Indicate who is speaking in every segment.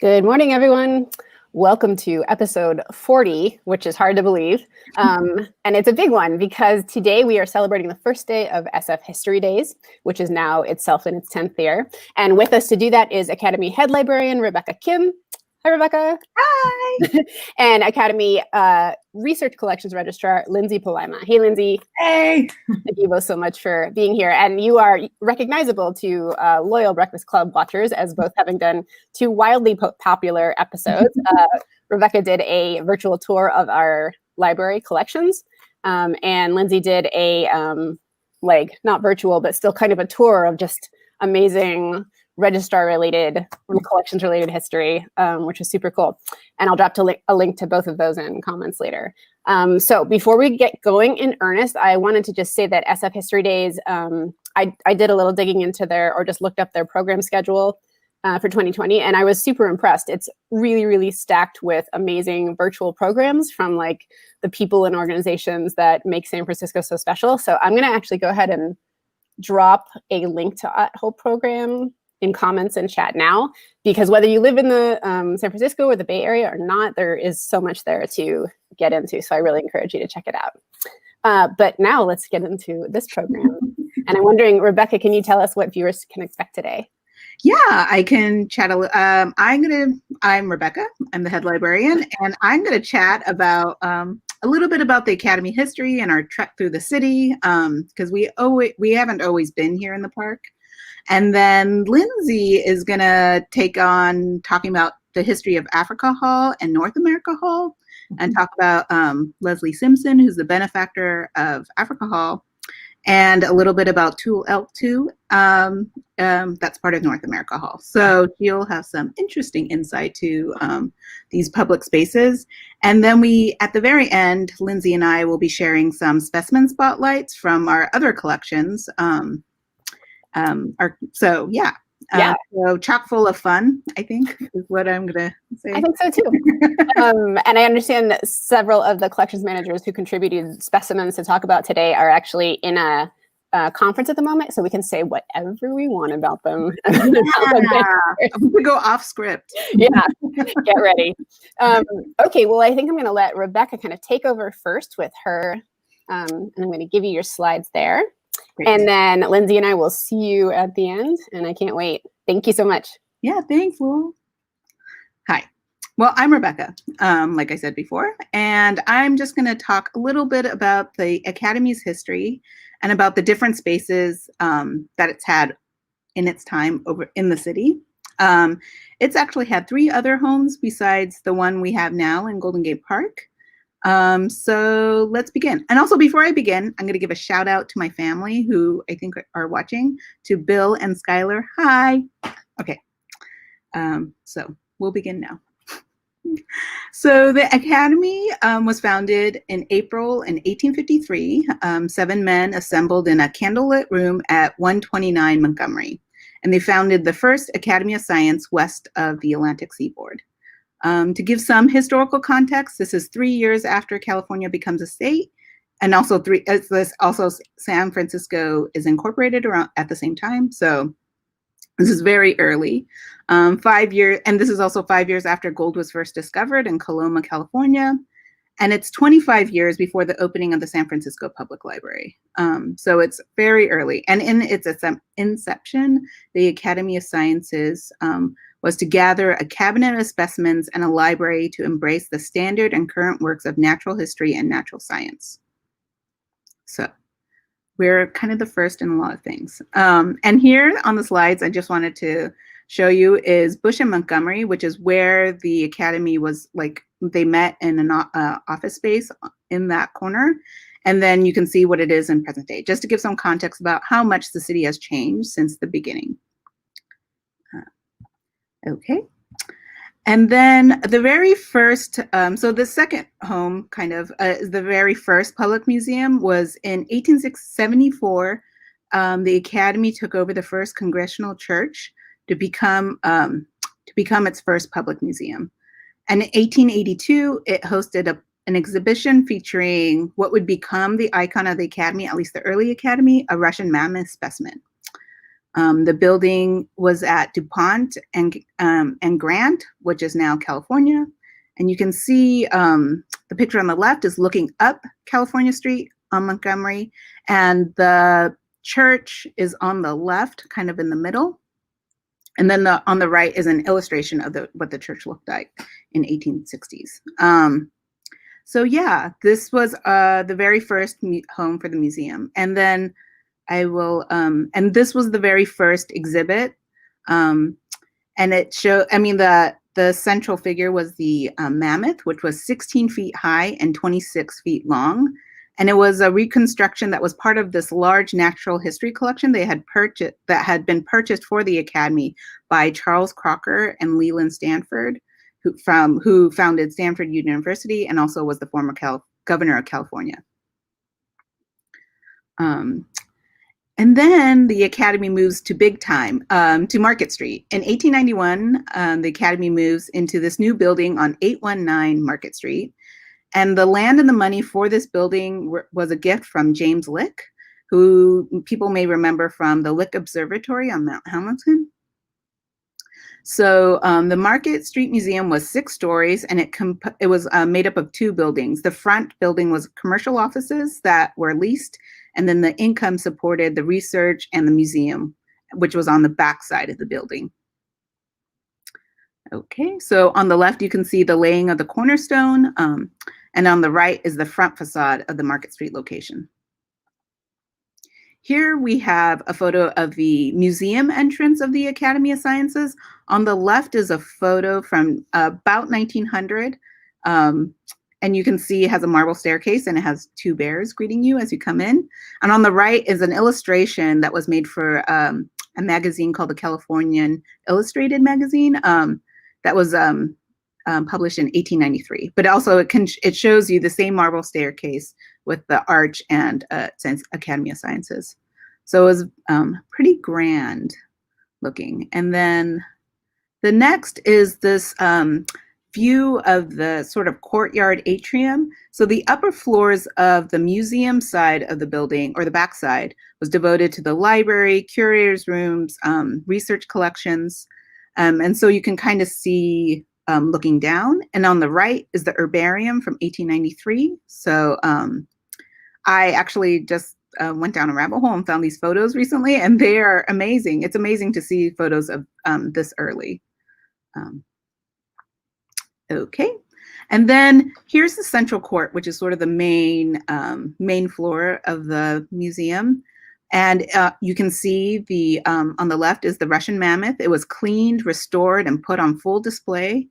Speaker 1: Good morning, everyone. Welcome to episode 40, which is hard to believe. And it's a big one because today we are celebrating the first day of SF History Days, which is now itself in its 10th year. And with us to do that is Academy Head Librarian Rebekah Kim. Hi, Rebekah.
Speaker 2: Hi.
Speaker 1: And Academy Research Collections Registrar Lindsay Palaima. Hey, Lindsay.
Speaker 2: Hey.
Speaker 1: Thank you both so much for being here. And you are recognizable to loyal Breakfast Club watchers as both having done two wildly popular episodes. Rebekah did a virtual tour of our library collections, and Lindsay did a, not virtual, but still kind of a tour of just amazing registrar-related, collections-related history, which is super cool. And I'll drop a link to both of those in comments later. So before we get going in earnest, I wanted to just say that SF History Days, I did a little digging into or just looked up their program schedule for 2020, and I was super impressed. It's really, really stacked with amazing virtual programs from like the people and organizations that make San Francisco so special. So I'm going to actually go ahead and drop a link to that whole program in comments and chat now, because whether you live in the San Francisco or the Bay Area or not, there is so much there to get into. So I really encourage you to check it out. But now let's get into this program. And I'm wondering, Rebekah, can you tell us what viewers can expect today?
Speaker 2: Yeah, I can chat I'm Rebekah, I'm the head librarian, and I'm gonna chat about a little bit about the Academy history and our trek through the city, because we haven't always been here in the park. And then Lindsay is gonna take on talking about the history of Africa Hall and North America Hall, and talk about Leslie Simson, who's the benefactor of Africa Hall, and a little bit about Tule Elk too. That's part of North America Hall. So you'll have some interesting insight to these public spaces. And then at the very end, Lindsay and I will be sharing some specimen spotlights from our other collections. So chock full of fun, I think, is what I'm gonna say.
Speaker 1: I think so too. And I understand that several of the collections managers who contributed specimens to talk about today are actually in a conference at the moment, so we can say whatever we want about them.
Speaker 2: We go off script.
Speaker 1: Yeah, get ready. Okay, well, I think I'm going to let Rebekah kind of take over first with her, and I'm going to give you your slides there. Great. And then Lindsay and I will see you at the end, and I can't wait. Thank you so much.
Speaker 2: Yeah, thanks, Lou. Hi. Well, I'm Rebekah, like I said before, and I'm just going to talk a little bit about the Academy's history and about the different spaces that it's had in its time over in the city. It's actually had 3 other homes besides the one we have now in Golden Gate Park. So let's begin. And also before I begin, I'm going to give a shout out to my family who I think are watching, to Bill and Skylar. Hi. Okay. So we'll begin now. So the Academy was founded in April in 1853. 7 men assembled in a candlelit room at 129 Montgomery, and they founded the first Academy of Science west of the Atlantic seaboard. To give some historical context, this is 3 years after California becomes a state, and also San Francisco is incorporated around at the same time. So this is very early. 5 years, and this is also 5 years after gold was first discovered in Coloma, California, and it's 25 years before the opening of the San Francisco Public Library. So it's very early, and in its inception, the Academy of Sciences was to gather a cabinet of specimens and a library to embrace the standard and current works of natural history and natural science. So we're kind of the first in a lot of things. And here on the slides, I just wanted to show you is Bush and Montgomery, which is where the Academy was, like, they met in an office space in that corner. And then you can see what it is in present day, just to give some context about how much the city has changed since the beginning. Okay. And then the very first, so the second home kind of is the very first public museum was in 1874. The Academy took over the first Congregational Church to become its first public museum. And in 1882, it hosted an exhibition featuring what would become the icon of the Academy, at least the early Academy, a Russian mammoth specimen. The building was at DuPont and Grant, which is now California. And you can see the picture on the left is looking up California Street on Montgomery, and the church is on the left, kind of in the middle. And then on the right is an illustration of what the church looked like in 1860s. So yeah, this was the very first home for the museum. And then and this was the very first exhibit. And it showed, the central figure was the mammoth, which was 16 feet high and 26 feet long. And it was a reconstruction that was part of this large natural history collection they had purchased, that had been purchased for the Academy by Charles Crocker and Leland Stanford, who founded Stanford University and also was the former governor of California. And then the Academy moves to big time, to Market Street. In 1891, the Academy moves into this new building on 819 Market Street. And the land and the money for this building was a gift from James Lick, who people may remember from the Lick Observatory on Mount Hamilton. So the Market Street Museum was 6 stories, and it was made up of 2 buildings. The front building was commercial offices that were leased, and then the income supported the research and the museum, which was on the back side of the building. Okay, so on the left, you can see the laying of the cornerstone, and on the right is the front facade of the Market Street location. Here we have a photo of the museum entrance of the Academy of Sciences. On the left is a photo from about 1900. And you can see it has a marble staircase and it has 2 bears greeting you as you come in. And on the right is an illustration that was made for a magazine called the Californian Illustrated Magazine that was published in 1893. But also it shows you the same marble staircase with the arch and Academy of Sciences. So it was pretty grand looking. And then the next is this view of the sort of courtyard atrium. So the upper floors of the museum side of the building, or the back side, was devoted to the library, curators' rooms, research collections. And so you can kind of see looking down. And on the right is the herbarium from 1893. So I actually just went down a rabbit hole and found these photos recently, and they are amazing. It's amazing to see photos of this early. Okay, and then here's the central court, which is sort of the main floor of the museum. And you can see the on the left is the Russian mammoth. It was cleaned, restored, and put on full display.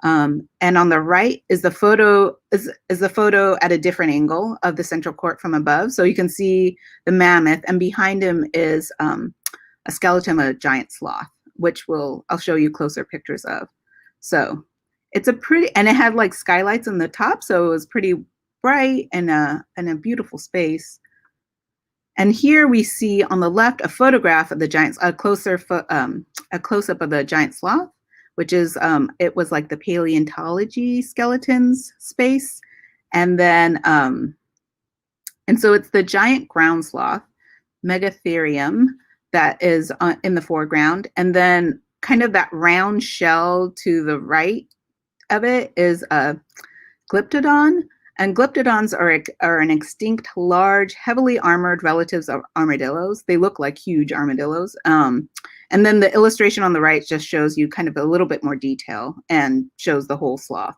Speaker 2: And on the right is the photo at a different angle of the central court from above. So you can see the mammoth, and behind him is a skeleton of a giant sloth, which I'll show you closer pictures of. So it's and it had like skylights on the top, so it was pretty bright and a beautiful space. And here we see on the left a photograph of the giant, a close-up of the giant sloth, which is it was like the paleontology skeletons space, and then and so it's the giant ground sloth, Megatherium, that is in the foreground, and then kind of that round shell to the right of it is a Glyptodon, and Glyptodons are an extinct, large, heavily armored relatives of armadillos. They look like huge armadillos. And then the illustration on the right just shows you kind of a little bit more detail and shows the whole sloth.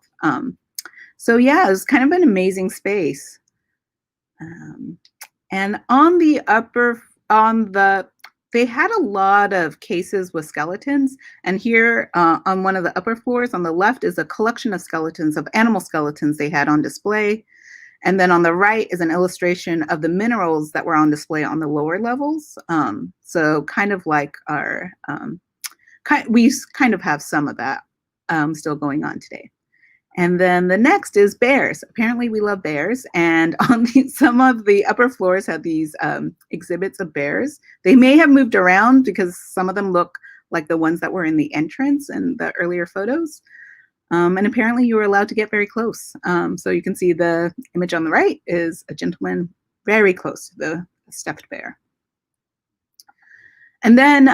Speaker 2: So yeah, it was kind of an amazing space. And on the they had a lot of cases with skeletons, and here on one of the upper floors on the left is a collection of skeletons, of animal skeletons they had on display. And then on the right is an illustration of the minerals that were on display on the lower levels. So kind of like we kind of have some of that still going on today. And then the next is bears. Apparently we love bears. And on some of the upper floors have these exhibits of bears. They may have moved around because some of them look like the ones that were in the entrance in the earlier photos. And apparently you were allowed to get very close. So you can see the image on the right is a gentleman very close to the stuffed bear. And then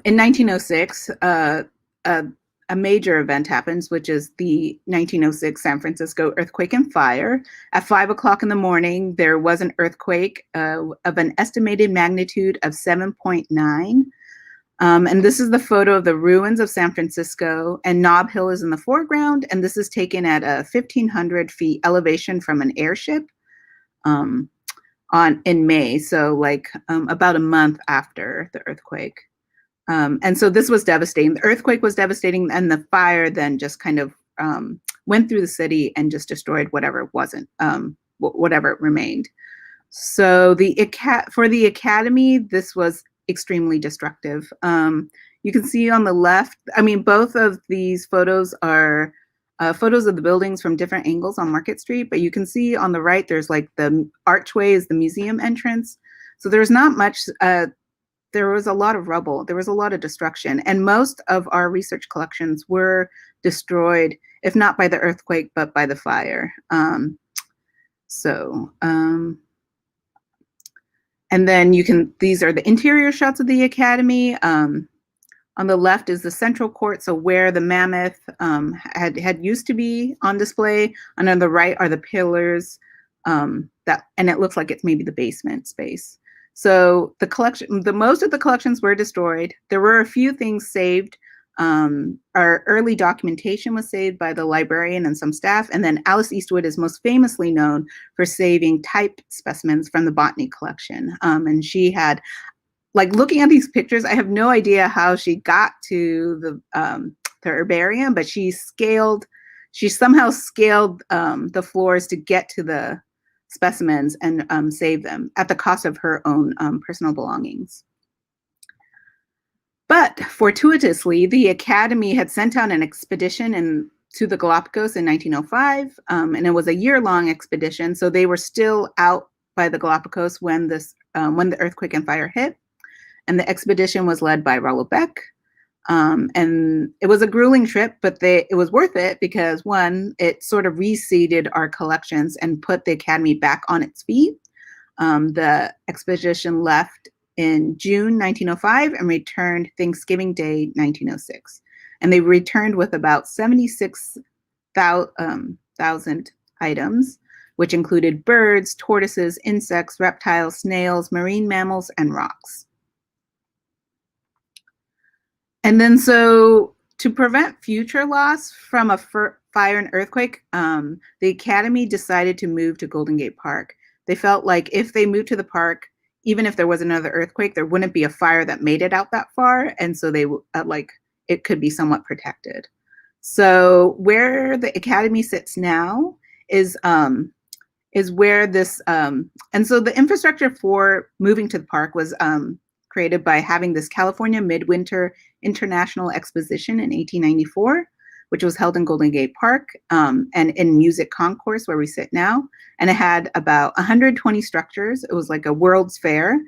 Speaker 2: in 1906, a major event happens, which is the 1906 San Francisco earthquake and fire. At 5 o'clock in the morning, there was an earthquake of an estimated magnitude of 7.9. And this is the photo of the ruins of San Francisco, and Nob Hill is in the foreground. And this is taken at a 1,500 feet elevation from an airship in May, so like about a month after the earthquake. And so this was devastating. The earthquake was devastating, and the fire then just kind of went through the city and just destroyed whatever wasn't, whatever remained. So for the Academy, this was extremely destructive. You can see on the left, I mean, both of these photos are photos of the buildings from different angles on Market Street, but you can see on the right, there's like the archway is the museum entrance. So there's not much, there was a lot of rubble, there was a lot of destruction, and most of our research collections were destroyed, if not by the earthquake, but by the fire. And then these are the interior shots of the Academy. On the left is the central court, so where the mammoth had used to be on display. And on the right are the pillars, and it looks like it's maybe the basement space. So most of the collections were destroyed. There were a few things saved. Our early documentation was saved by the librarian and some staff, and then Alice Eastwood is most famously known for saving type specimens from the botany collection. And she had, like, looking at these pictures, I have no idea how she got to the herbarium, but she somehow scaled the floors to get to the specimens and save them at the cost of her own personal belongings. But fortuitously, the Academy had sent out an expedition to the Galapagos in 1905, and it was a year-long expedition. So they were still out by the Galapagos when the earthquake and fire hit. And the expedition was led by Raoul Beck. And it was a grueling trip, but it was worth it because, one, it sort of reseeded our collections and put the Academy back on its feet. The expedition left in June 1905 and returned Thanksgiving Day 1906. And they returned with about 76,000 items, which included birds, tortoises, insects, reptiles, snails, marine mammals, and rocks. And then so to prevent future loss from a fire and earthquake, the Academy decided to move to Golden Gate Park. They felt like if they moved to the park, even if there was another earthquake, there wouldn't be a fire that made it out that far. And so they it could be somewhat protected. So where the Academy sits now is where this, and so the infrastructure for moving to the park was created by having this California Midwinter International Exposition in 1894, which was held in Golden Gate Park and in Music Concourse, where we sit now. And it had about 120 structures. It was like a World's Fair,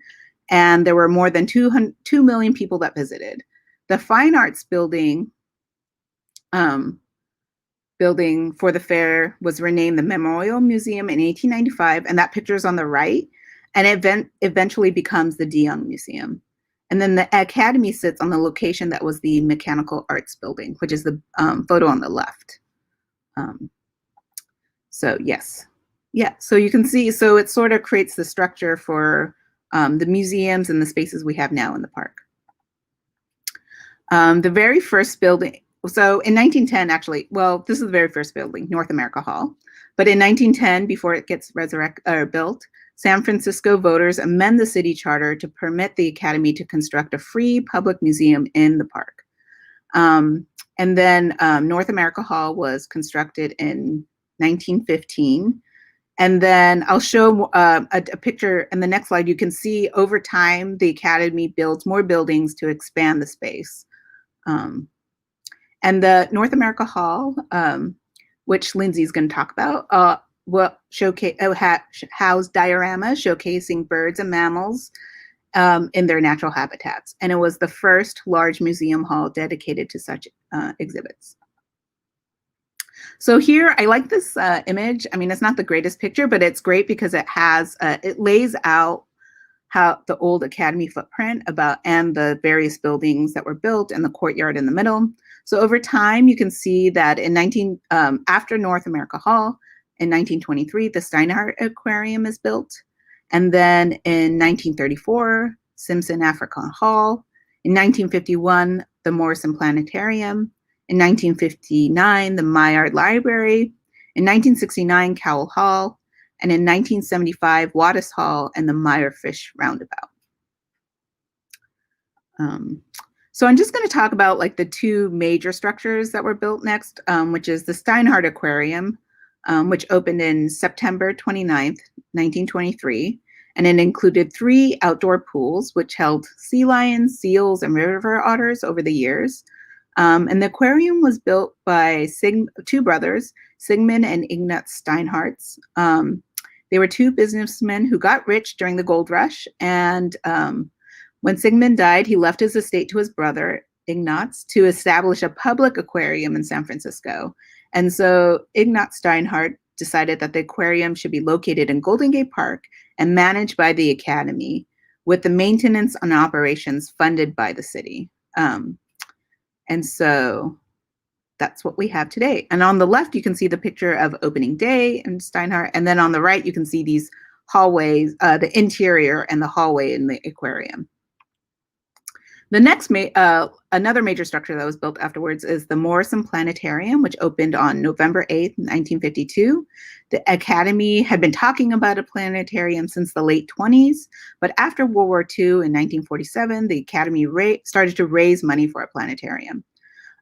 Speaker 2: and there were more than 2 million people that visited. The Fine Arts building for the fair was renamed the Memorial Museum in 1895, and that picture is on the right, and it eventually becomes the De Young Museum. And then the Academy sits on the location that was the Mechanical Arts Building, which is the photo on the left. So yes, yeah, so you can see, so it sort of creates the structure for the museums and the spaces we have now in the park. The very first building, so in 1910, actually, well, this is the very first building, North America Hall. But in 1910, before it gets built, San Francisco voters amend the city charter to permit the Academy to construct a free public museum in the park. And then North America Hall was constructed in 1915. And then I'll show a picture in the next slide. You can see over time, the Academy builds more buildings to expand the space. And the North America Hall, which Lindsay's going to talk about, will house dioramas showcasing birds and mammals in their natural habitats. And it was the first large museum hall dedicated to such exhibits. So here, I like this image. I mean, it's not the greatest picture, but it's great because it has, it lays out how the old Academy footprint and the various buildings that were built and the courtyard in the middle. So over time, you can see that after North America Hall in 1923, the Steinhart Aquarium is built. And then in 1934, Simson African Hall. In 1951, the Morrison Planetarium. In 1959, the Maillard Library. In 1969, Cowell Hall. And in 1975, Wattis Hall and the Myrrh Fish Roundabout. So I'm just going to talk about like the two major structures that were built next, which is the Steinhart Aquarium, which opened in September 29th, 1923. And it included 3 outdoor pools, which held sea lions, seals, and river otters over the years. And the aquarium was built by 2 brothers, Sigmund and Ignaz Steinharts. They were 2 businessmen who got rich during the gold rush. And when Sigmund died, he left his estate to his brother, Ignaz, to establish a public aquarium in San Francisco. And so Ignaz Steinhart decided that the aquarium should be located in Golden Gate Park and managed by the Academy, with the maintenance and operations funded by the city. And so that's what we have today. And on the left, you can see the picture of opening day in Steinhart. And then on the right, you can see these hallways, the interior and the hallway in the aquarium. The next, another major structure that was built afterwards is the Morrison Planetarium, which opened on November 8th, 1952. The Academy had been talking about a planetarium since the late 1920s, but after World War II in 1947, the Academy started to raise money for a planetarium.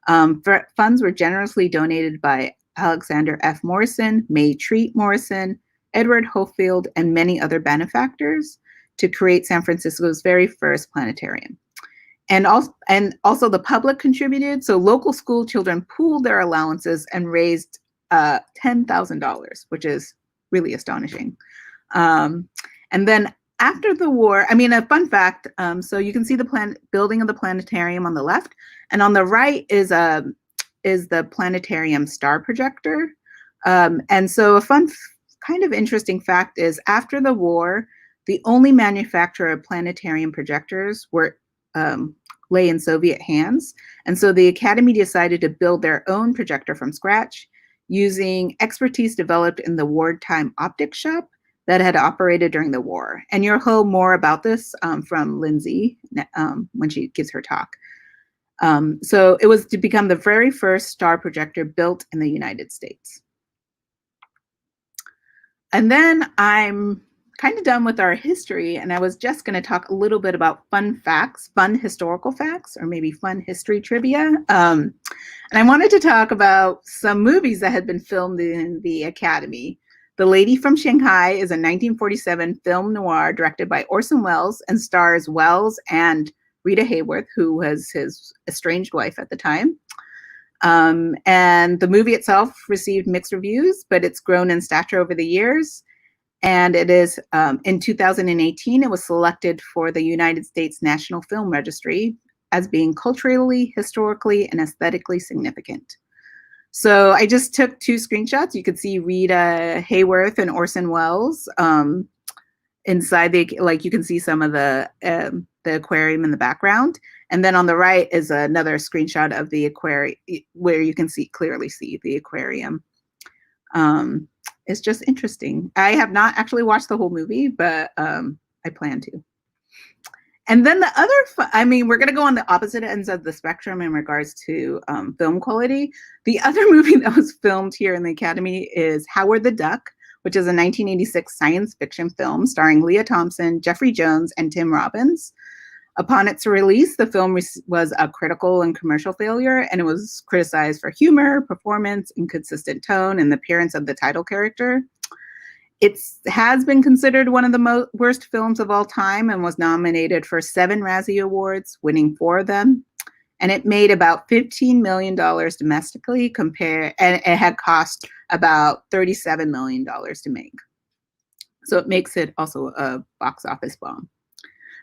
Speaker 2: Funds were generously donated by Alexander F. Morrison, May Treat Morrison, Edward Hofield, and many other benefactors to create San Francisco's very first planetarium. And also the public contributed. So local school children pooled their allowances and raised $10,000, which is really astonishing. And then after the war, a fun fact, so you can see the building of the planetarium on the left, and on the right is the planetarium star projector. And so a fun kind of interesting fact is after the war, the only manufacturer of planetarium projectors lay in Soviet hands. And so the Academy decided to build their own projector from scratch using expertise developed in the wartime optics shop that had operated during the war. And you'll hear more about this from Lindsay when she gives her talk. So it was to become the very first star projector built in the United States. And then I'm kind of done with our history, and I was just going to talk a little bit about fun historical facts, or maybe fun history trivia. And I wanted to talk about some movies that had been filmed in the Academy. The Lady from Shanghai is a 1947 film noir directed by Orson Welles and stars Welles and Rita Hayworth, who was his estranged wife at the time. And the movie itself received mixed reviews, but it's grown in stature over the years. And it is, in 2018, it was selected for the United States National Film Registry as being culturally, historically, and aesthetically significant. So I just took 2 screenshots. You could see Rita Hayworth and Orson Welles inside you can see some of the aquarium in the background. And then on the right is another screenshot of the aquarium where you can clearly see the aquarium. It's just interesting. I have not actually watched the whole movie, but I plan to. And then the other, we're going to go on the opposite ends of the spectrum in regards to film quality. The other movie that was filmed here in the Academy is Howard the Duck, which is a 1986 science fiction film starring Leah Thompson, Jeffrey Jones, and Tim Robbins. Upon its release, the film was a critical and commercial failure, and it was criticized for humor, performance, inconsistent tone, and the appearance of the title character. It has been considered one of the worst films of all time and was nominated for 7 Razzie Awards, winning 4 of them. And it made about $15 million domestically, and it had cost about $37 million to make. So it makes it also a box office bomb.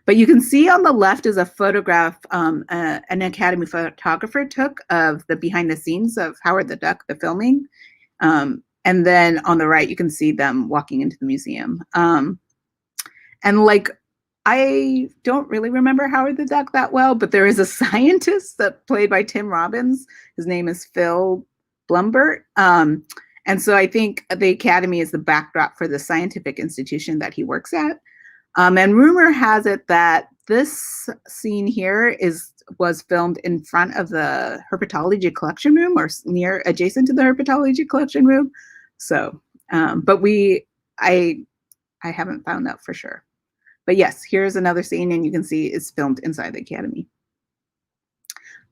Speaker 2: But you can see on the left is a photograph an Academy photographer took of the behind the scenes of Howard the Duck, the filming. And then on the right, you can see them walking into the museum. And I don't really remember Howard the Duck that well, but there is a scientist that played by Tim Robbins. His name is Phil Blumbert. And so I think the Academy is the backdrop for the scientific institution that he works at. And rumor has it that this scene here was filmed in front of the herpetology collection room, or near adjacent to the herpetology collection room. So, but I haven't found out for sure. But yes, here's another scene, and you can see it's filmed inside the Academy.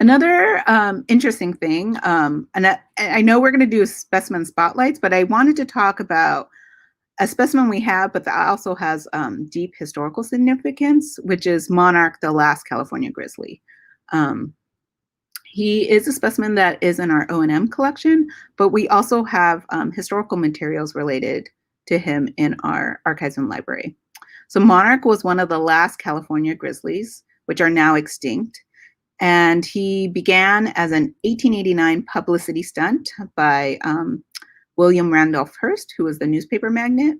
Speaker 2: Another interesting thing, and I know we're going to do specimen spotlights, but I wanted to talk about a specimen we have, but that also has deep historical significance, which is Monarch, the last California grizzly. He is a specimen that is in our O&M collection, but we also have historical materials related to him in our archives and library. So Monarch was one of the last California grizzlies, which are now extinct. And he began as an 1889 publicity stunt by William Randolph Hearst, who was the newspaper magnate.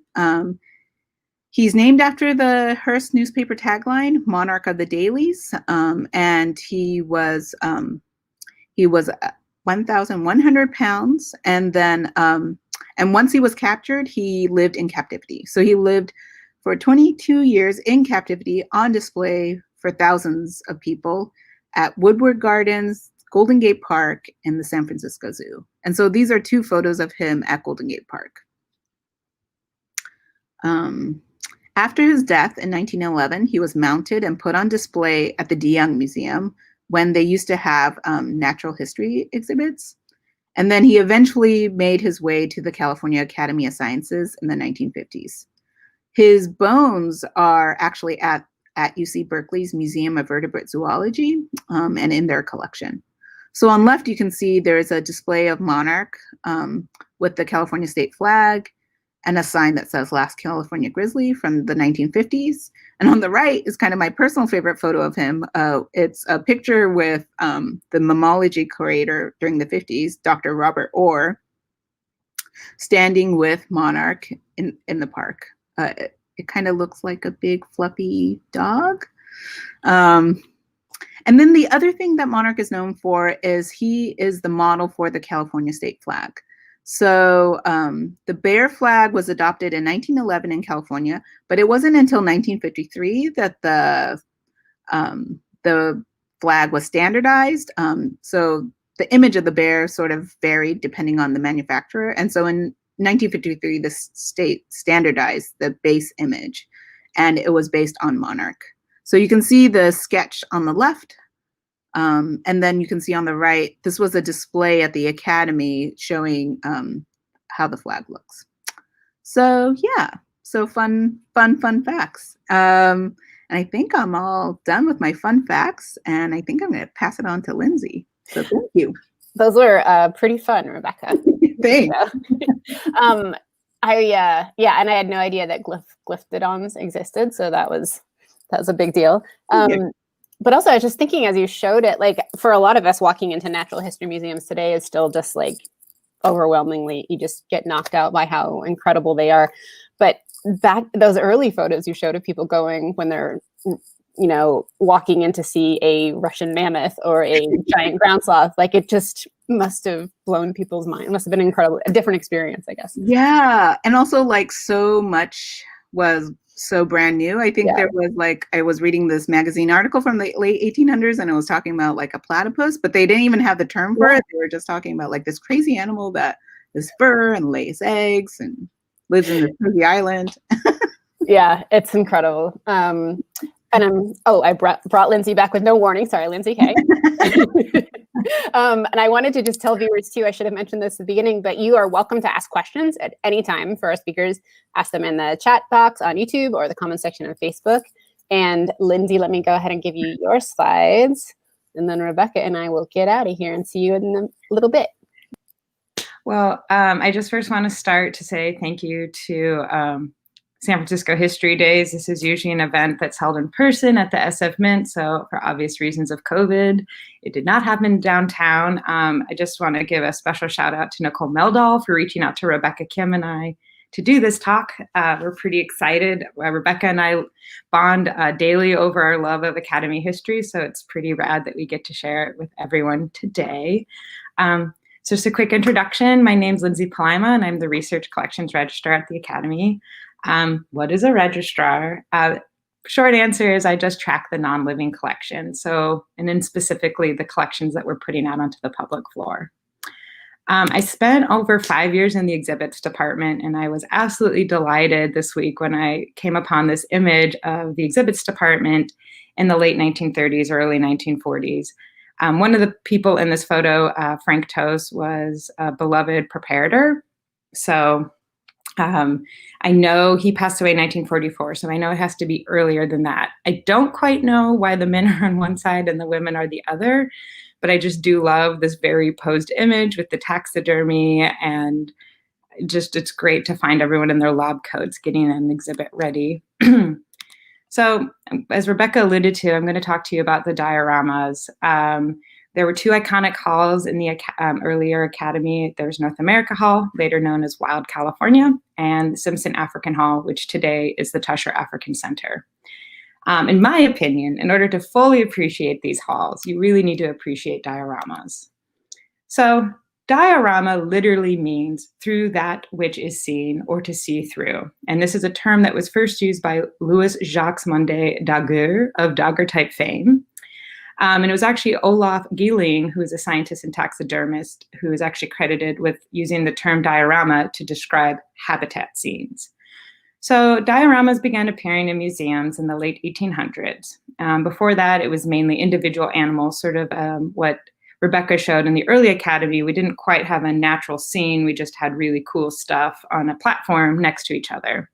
Speaker 2: He's named after the Hearst newspaper tagline, Monarch of the Dailies. And he was 1,100 pounds. And then, and once he was captured, he lived in captivity. So he lived for 22 years in captivity, on display for thousands of people at Woodward Gardens, Golden Gate Park, and the San Francisco Zoo. And so these are two photos of him at Golden Gate Park. After his death in 1911, he was mounted and put on display at the DeYoung Museum when they used to have natural history exhibits. And then he eventually made his way to the California Academy of Sciences in the 1950s. His bones are actually at UC Berkeley's Museum of Vertebrate Zoology and in their collection. So on left, you can see there's a display of Monarch with the California state flag and a sign that says Last California Grizzly from the 1950s. And on the right is kind of my personal favorite photo of him. It's a picture with the mammalogy curator during the 50s, Dr. Robert Orr, standing with Monarch in the park. It kind of looks like a big fluffy dog. And then the other thing that Monarch is known for is he is the model for the California state flag. So the bear flag was adopted in 1911 in California, but it wasn't until 1953 that the flag was standardized. So the image of the bear sort of varied depending on the manufacturer. And so in 1953, the state standardized the base image, and it was based on Monarch. So you can see the sketch on the left, and then you can see on the right, this was a display at the Academy showing how the flag looks. So yeah, so fun facts. And I think I'm all done with my fun facts, and I think I'm going to pass it on to Lindsay. So thank you.
Speaker 1: Those were pretty fun, Rebekah.
Speaker 2: Thanks.
Speaker 1: And I had no idea that glyptodons existed, so that was a big deal. But also, I was just thinking as you showed it, like for a lot of us, walking into natural history museums today is still just like overwhelmingly, you just get knocked out by how incredible they are. But those early photos you showed of people going when they're, you know, walking in to see a Russian mammoth or a giant ground sloth, like it just must have blown people's mind. It must have been incredible, a different experience, I guess.
Speaker 2: Yeah. And also like so much was so brand new. I think there was like, I was reading this magazine article from the late 1800s and it was talking about like a platypus, but they didn't even have the term for it. They were just talking about like this crazy animal that is fur and lays eggs and lives in this crazy island.
Speaker 1: Yeah, it's incredible. And I brought Lindsay back with no warning. Sorry, Lindsay. Hey. And I wanted to just tell viewers too, I should have mentioned this at the beginning, but you are welcome to ask questions at any time for our speakers. Ask them in the chat box on YouTube or the comment section on Facebook. And Lindsay, let me go ahead and give you your slides. And then Rebekah and I will get out of here and see you in a little bit.
Speaker 3: Well, I just first want to start to say thank you to San Francisco History Days. This is usually an event that's held in person at the SF Mint. So for obvious reasons of COVID, it did not happen downtown. I just want to give a special shout out to Nicole Meldahl for reaching out to Rebekah Kim and I to do this talk. We're pretty excited. Rebekah and I bond daily over our love of Academy history, so it's pretty rad that we get to share it with everyone today. So just a quick introduction. My name's Lindsay Palaima, and I'm the Research Collections Registrar at the Academy. What is a registrar? Short answer is I just track the non-living collection. So, and then specifically the collections that we're putting out onto the public floor. I spent over 5 years in the exhibits department, and I was absolutely delighted this week when I came upon this image of the exhibits department in the late 1930s, early 1940s. One of the people in this photo, Frank Toast, was a beloved preparator. So I know he passed away in 1944, so I know it has to be earlier than that. I don't quite know why the men are on one side and the women are the other, but I just do love this very posed image with the taxidermy, and just it's great to find everyone in their lab coats getting an exhibit ready. So as Rebekah alluded to, I'm going to talk to you about the dioramas. There were two iconic halls in the earlier Academy. There's North America Hall, later known as Wild California, and the Simpson African Hall, which today is the Tusher African Center. In my opinion, in order to fully appreciate these halls, you really need to appreciate dioramas. So diorama literally means through that which is seen or to see through. And this is a term that was first used by Louis Jacques Monde Daguerre of Daguerre-type fame. And it was actually Olaf Gieling, who is a scientist and taxidermist, who is actually credited with using the term diorama to describe habitat scenes. So dioramas began appearing in museums in the late 1800s. Before that, it was mainly individual animals, sort of what Rebekah showed in the early Academy. We didn't quite have a natural scene. We just had really cool stuff on a platform next to each other.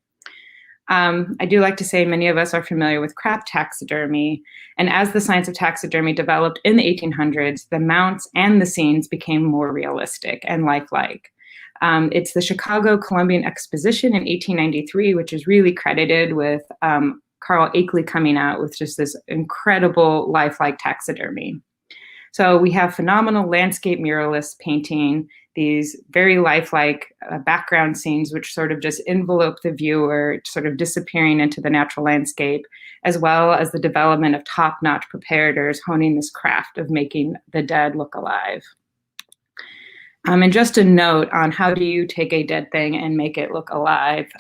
Speaker 3: I do like to say many of us are familiar with craft taxidermy, and as the science of taxidermy developed in the 1800s, the mounts and the scenes became more realistic and lifelike. It's the Chicago Columbian Exposition in 1893, which is really credited with Carl Akeley coming out with just this incredible lifelike taxidermy. So we have phenomenal landscape muralist painting, these very lifelike background scenes, which sort of just envelope the viewer, sort of disappearing into the natural landscape, as well as the development of top-notch preparators honing this craft of making the dead look alive. And just a note on how do you take a dead thing and make it look alive.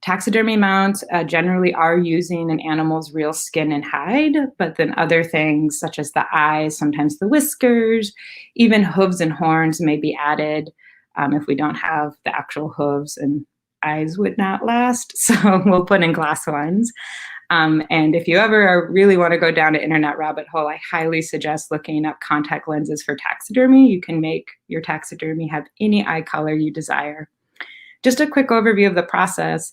Speaker 3: Taxidermy mounts generally are using an animal's real skin and hide, but then other things such as the eyes, sometimes the whiskers, even hooves and horns may be added. If we don't have the actual hooves, and eyes would not last, so we'll put in glass ones. And if you ever really want to go down an internet rabbit hole, I highly suggest looking up contact lenses for taxidermy. You can make your taxidermy have any eye color you desire. Just a quick overview of the process.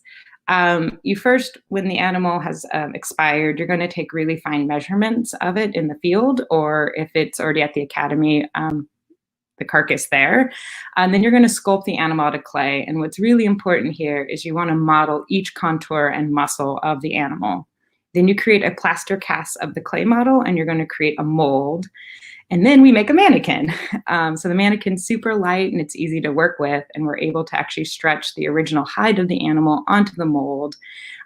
Speaker 3: You first, when the animal has expired, you're going to take really fine measurements of it in the field, or if it's already at the Academy, the carcass there. And then you're going to sculpt the animal out of clay. And what's really important here is you want to model each contour and muscle of the animal. Then you create a plaster cast of the clay model, and you're going to create a mold. And then we make a mannequin. So the mannequin's super light and it's easy to work with, and we're able to actually stretch the original hide of the animal onto the mold.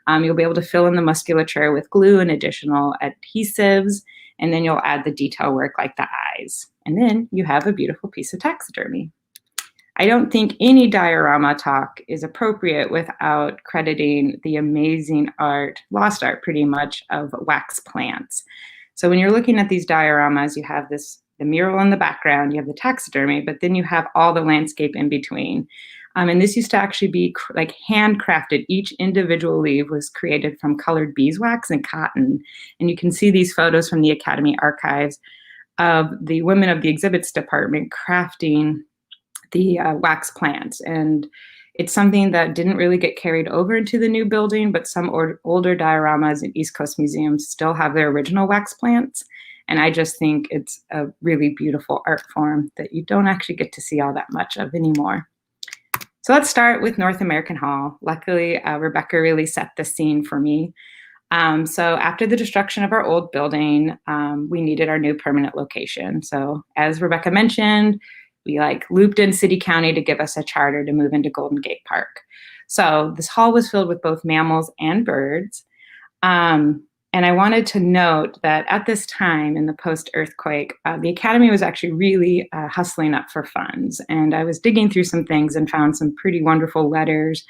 Speaker 3: You'll be able to fill in the musculature with glue and additional adhesives, and then you'll add the detail work like the eyes. And then you have a beautiful piece of taxidermy. I don't think any diorama talk is appropriate without crediting the amazing art, lost art pretty much, of wax plants. So when you're looking at these dioramas, you have the mural in the background, you have the taxidermy, but then you have all the landscape in between. And this used to actually be like handcrafted. Each individual leaf was created from colored beeswax and cotton. And you can see these photos from the Academy archives of the women of the exhibits department crafting the wax plants. And it's something that didn't really get carried over into the new building, but some older dioramas in East Coast museums still have their original wax plants. And I just think it's a really beautiful art form that you don't actually get to see all that much of anymore. So let's start with North American Hall. Luckily, Rebekah really set the scene for me. So after the destruction of our old building, we needed our new permanent location. So as Rebekah mentioned, we like looped in city county to give us a charter to move into Golden Gate Park. So this hall was filled with both mammals and birds. And I wanted to note that at this time in the post-earthquake, the Academy was actually really hustling up for funds. And I was digging through some things and found some pretty wonderful letters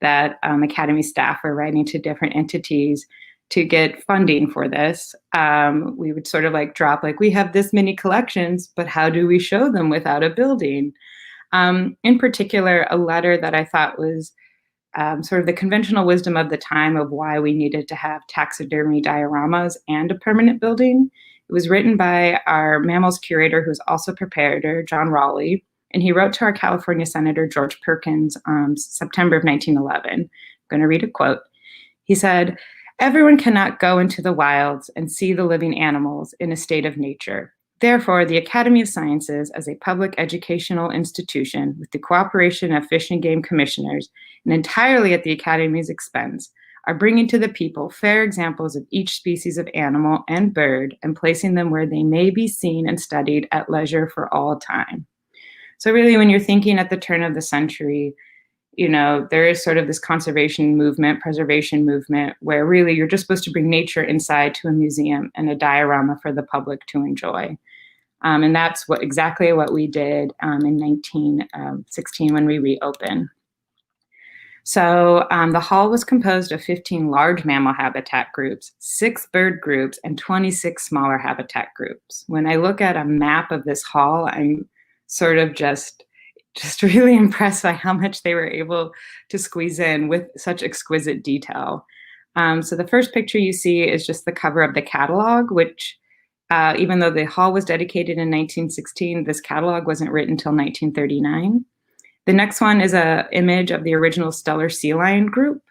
Speaker 3: that Academy staff were writing to different entities to get funding for this. We would sort of like drop, like, we have this many collections, but how do we show them without a building? In particular, a letter that I thought was sort of the conventional wisdom of the time of why we needed to have taxidermy dioramas and a permanent building. It was written by our mammals curator, who's also a preparator, John Raleigh, and he wrote to our California Senator, George Perkins, September of 1911. I'm going to read a quote. He said, "Everyone cannot go into the wilds and see the living animals in a state of nature. Therefore, the Academy of Sciences, as a public educational institution with the cooperation of Fish and Game Commissioners, and entirely at the Academy's expense, are bringing to the people fair examples of each species of animal and bird and placing them where they may be seen and studied at leisure for all time." So really, when you're thinking at the turn of the century, you know, there is sort of this conservation movement, preservation movement, where really you're just supposed to bring nature inside to a museum and a diorama for the public to enjoy. And that's exactly what we did in 1916 when we reopened. So the hall was composed of 15 large mammal habitat groups, 6 bird groups, and 26 smaller habitat groups. When I look at a map of this hall, I'm sort of just really impressed by how much they were able to squeeze in with such exquisite detail. So the first picture you see is just the cover of the catalog, which even though the hall was dedicated in 1916, this catalog wasn't written until 1939. The next one is an image of the original stellar sea lion group.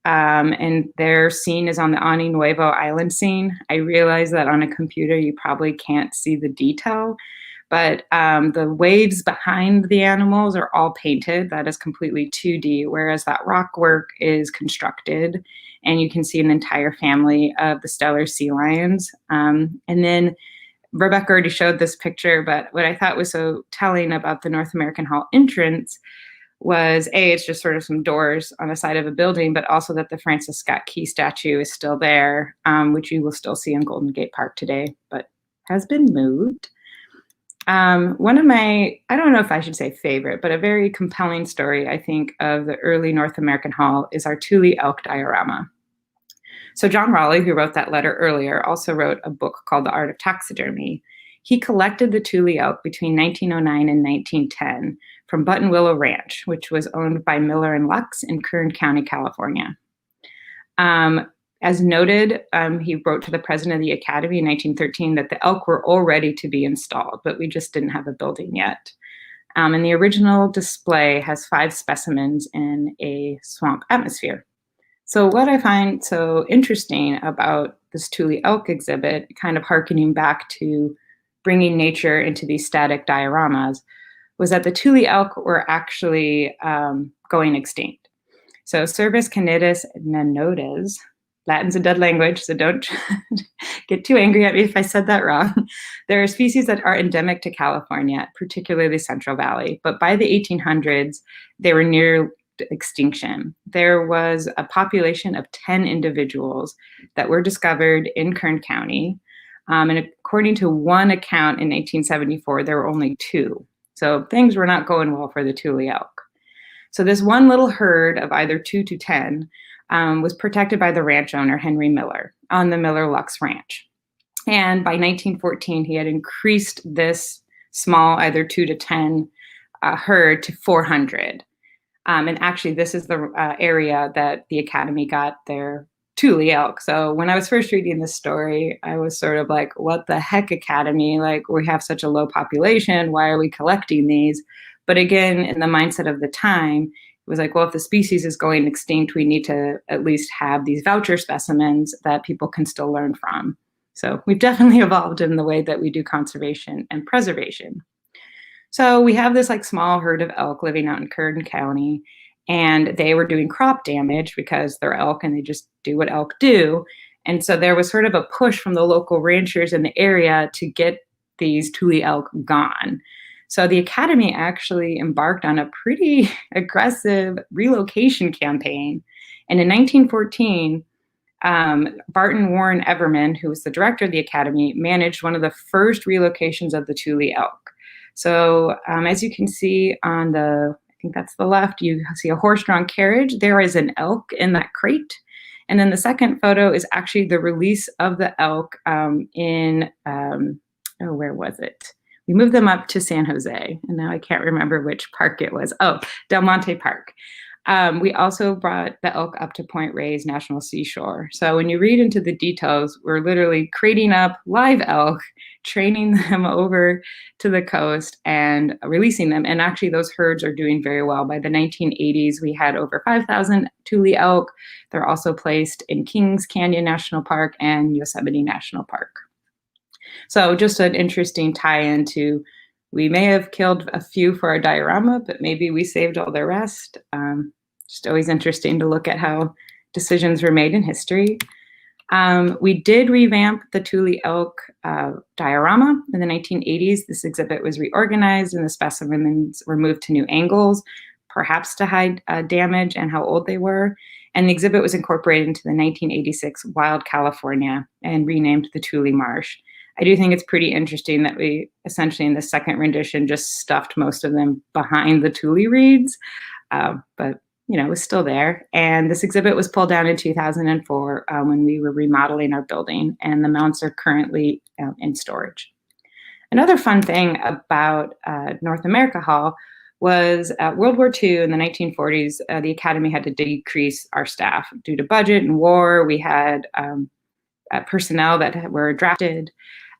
Speaker 3: And their scene is on the Ani Nuevo Island scene. I realize that on a computer, you probably can't see the detail, but the waves behind the animals are all painted. That is completely 2D, whereas that rock work is constructed, and you can see an entire family of the stellar sea lions. And then Rebekah already showed this picture, but what I thought was so telling about the North American Hall entrance was, it's just sort of some doors on the side of a building, but also that the Francis Scott Key statue is still there, which you will still see in Golden Gate Park today, but has been moved. One of my, I don't know if I should say favorite, but a very compelling story, I think, of the early North American Hall is our Tule Elk Diorama. So John Raleigh, who wrote that letter earlier, also wrote a book called The Art of Taxidermy. He collected the Tule elk between 1909 and 1910 from Buttonwillow Ranch, which was owned by Miller and Lux in Kern County, California. As noted, he wrote to the president of the Academy in 1913 that the elk were all ready to be installed, but we just didn't have a building yet. And the original display has 5 specimens in a swamp atmosphere. So what I find so interesting about this Tule elk exhibit, kind of hearkening back to bringing nature into these static dioramas, was that the Tule elk were actually going extinct. So Cervus canis nanodes, Latin's a dead language, so don't get too angry at me if I said that wrong. There are species that are endemic to California, particularly Central Valley, but by the 1800s, they were near extinction. There was a population of 10 individuals that were discovered in Kern County. And according to one account in 1874, there were only 2. So things were not going well for the Tule elk. So this one little herd of either 2 to 10 was protected by the ranch owner, Henry Miller, on the Miller Lux Ranch. And by 1914, he had increased this small, either 2 to 10 herd to 400. And actually, this is the area that the Academy got their Tule elk. So when I was first reading this story, I was sort of like, what the heck, Academy? Like, we have such a low population. Why are we collecting these? But again, in the mindset of the time, it was like, well, if the species is going extinct, we need to at least have these voucher specimens that people can still learn from. So we've definitely evolved in the way that we do conservation and preservation. So we have this like small herd of elk living out in Kern County, and they were doing crop damage because they're elk and they just do what elk do. And so there was sort of a push from the local ranchers in the area to get these Tule elk gone. So the Academy actually embarked on a pretty aggressive relocation campaign. And in 1914, Barton Warren Everman, who was the director of the Academy, managed one of the first relocations of the Tule elk. So as you can see on the, I think that's the left, you see a horse-drawn carriage. There is an elk in that crate. And then the second photo is actually the release of the elk where was it? We moved them up to San Jose, and now I can't remember which park it was. Oh, Del Monte Park. We also brought the elk up to Point Reyes National Seashore. So when you read into the details, we're literally crating up live elk, training them over to the coast and releasing them. And actually those herds are doing very well. By the 1980s, we had over 5,000 Tule elk. They're also placed in Kings Canyon National Park and Yosemite National Park. So just an interesting tie-in to, we may have killed a few for our diorama, but maybe we saved all the rest. Just always interesting to look at how decisions were made in history. We did revamp the Tule elk diorama in the 1980s. This exhibit was reorganized and the specimens were moved to new angles, perhaps to hide damage and how old they were. And the exhibit was incorporated into the 1986 Wild California and renamed the Tule Marsh. I do think it's pretty interesting that we essentially in the second rendition just stuffed most of them behind the Tule reeds, but it was still there. And this exhibit was pulled down in 2004 when we were remodeling our building, and the mounts are currently in storage. Another fun thing about North America Hall was World War II in the 1940s, the Academy had to decrease our staff due to budget and war. We had personnel that were drafted.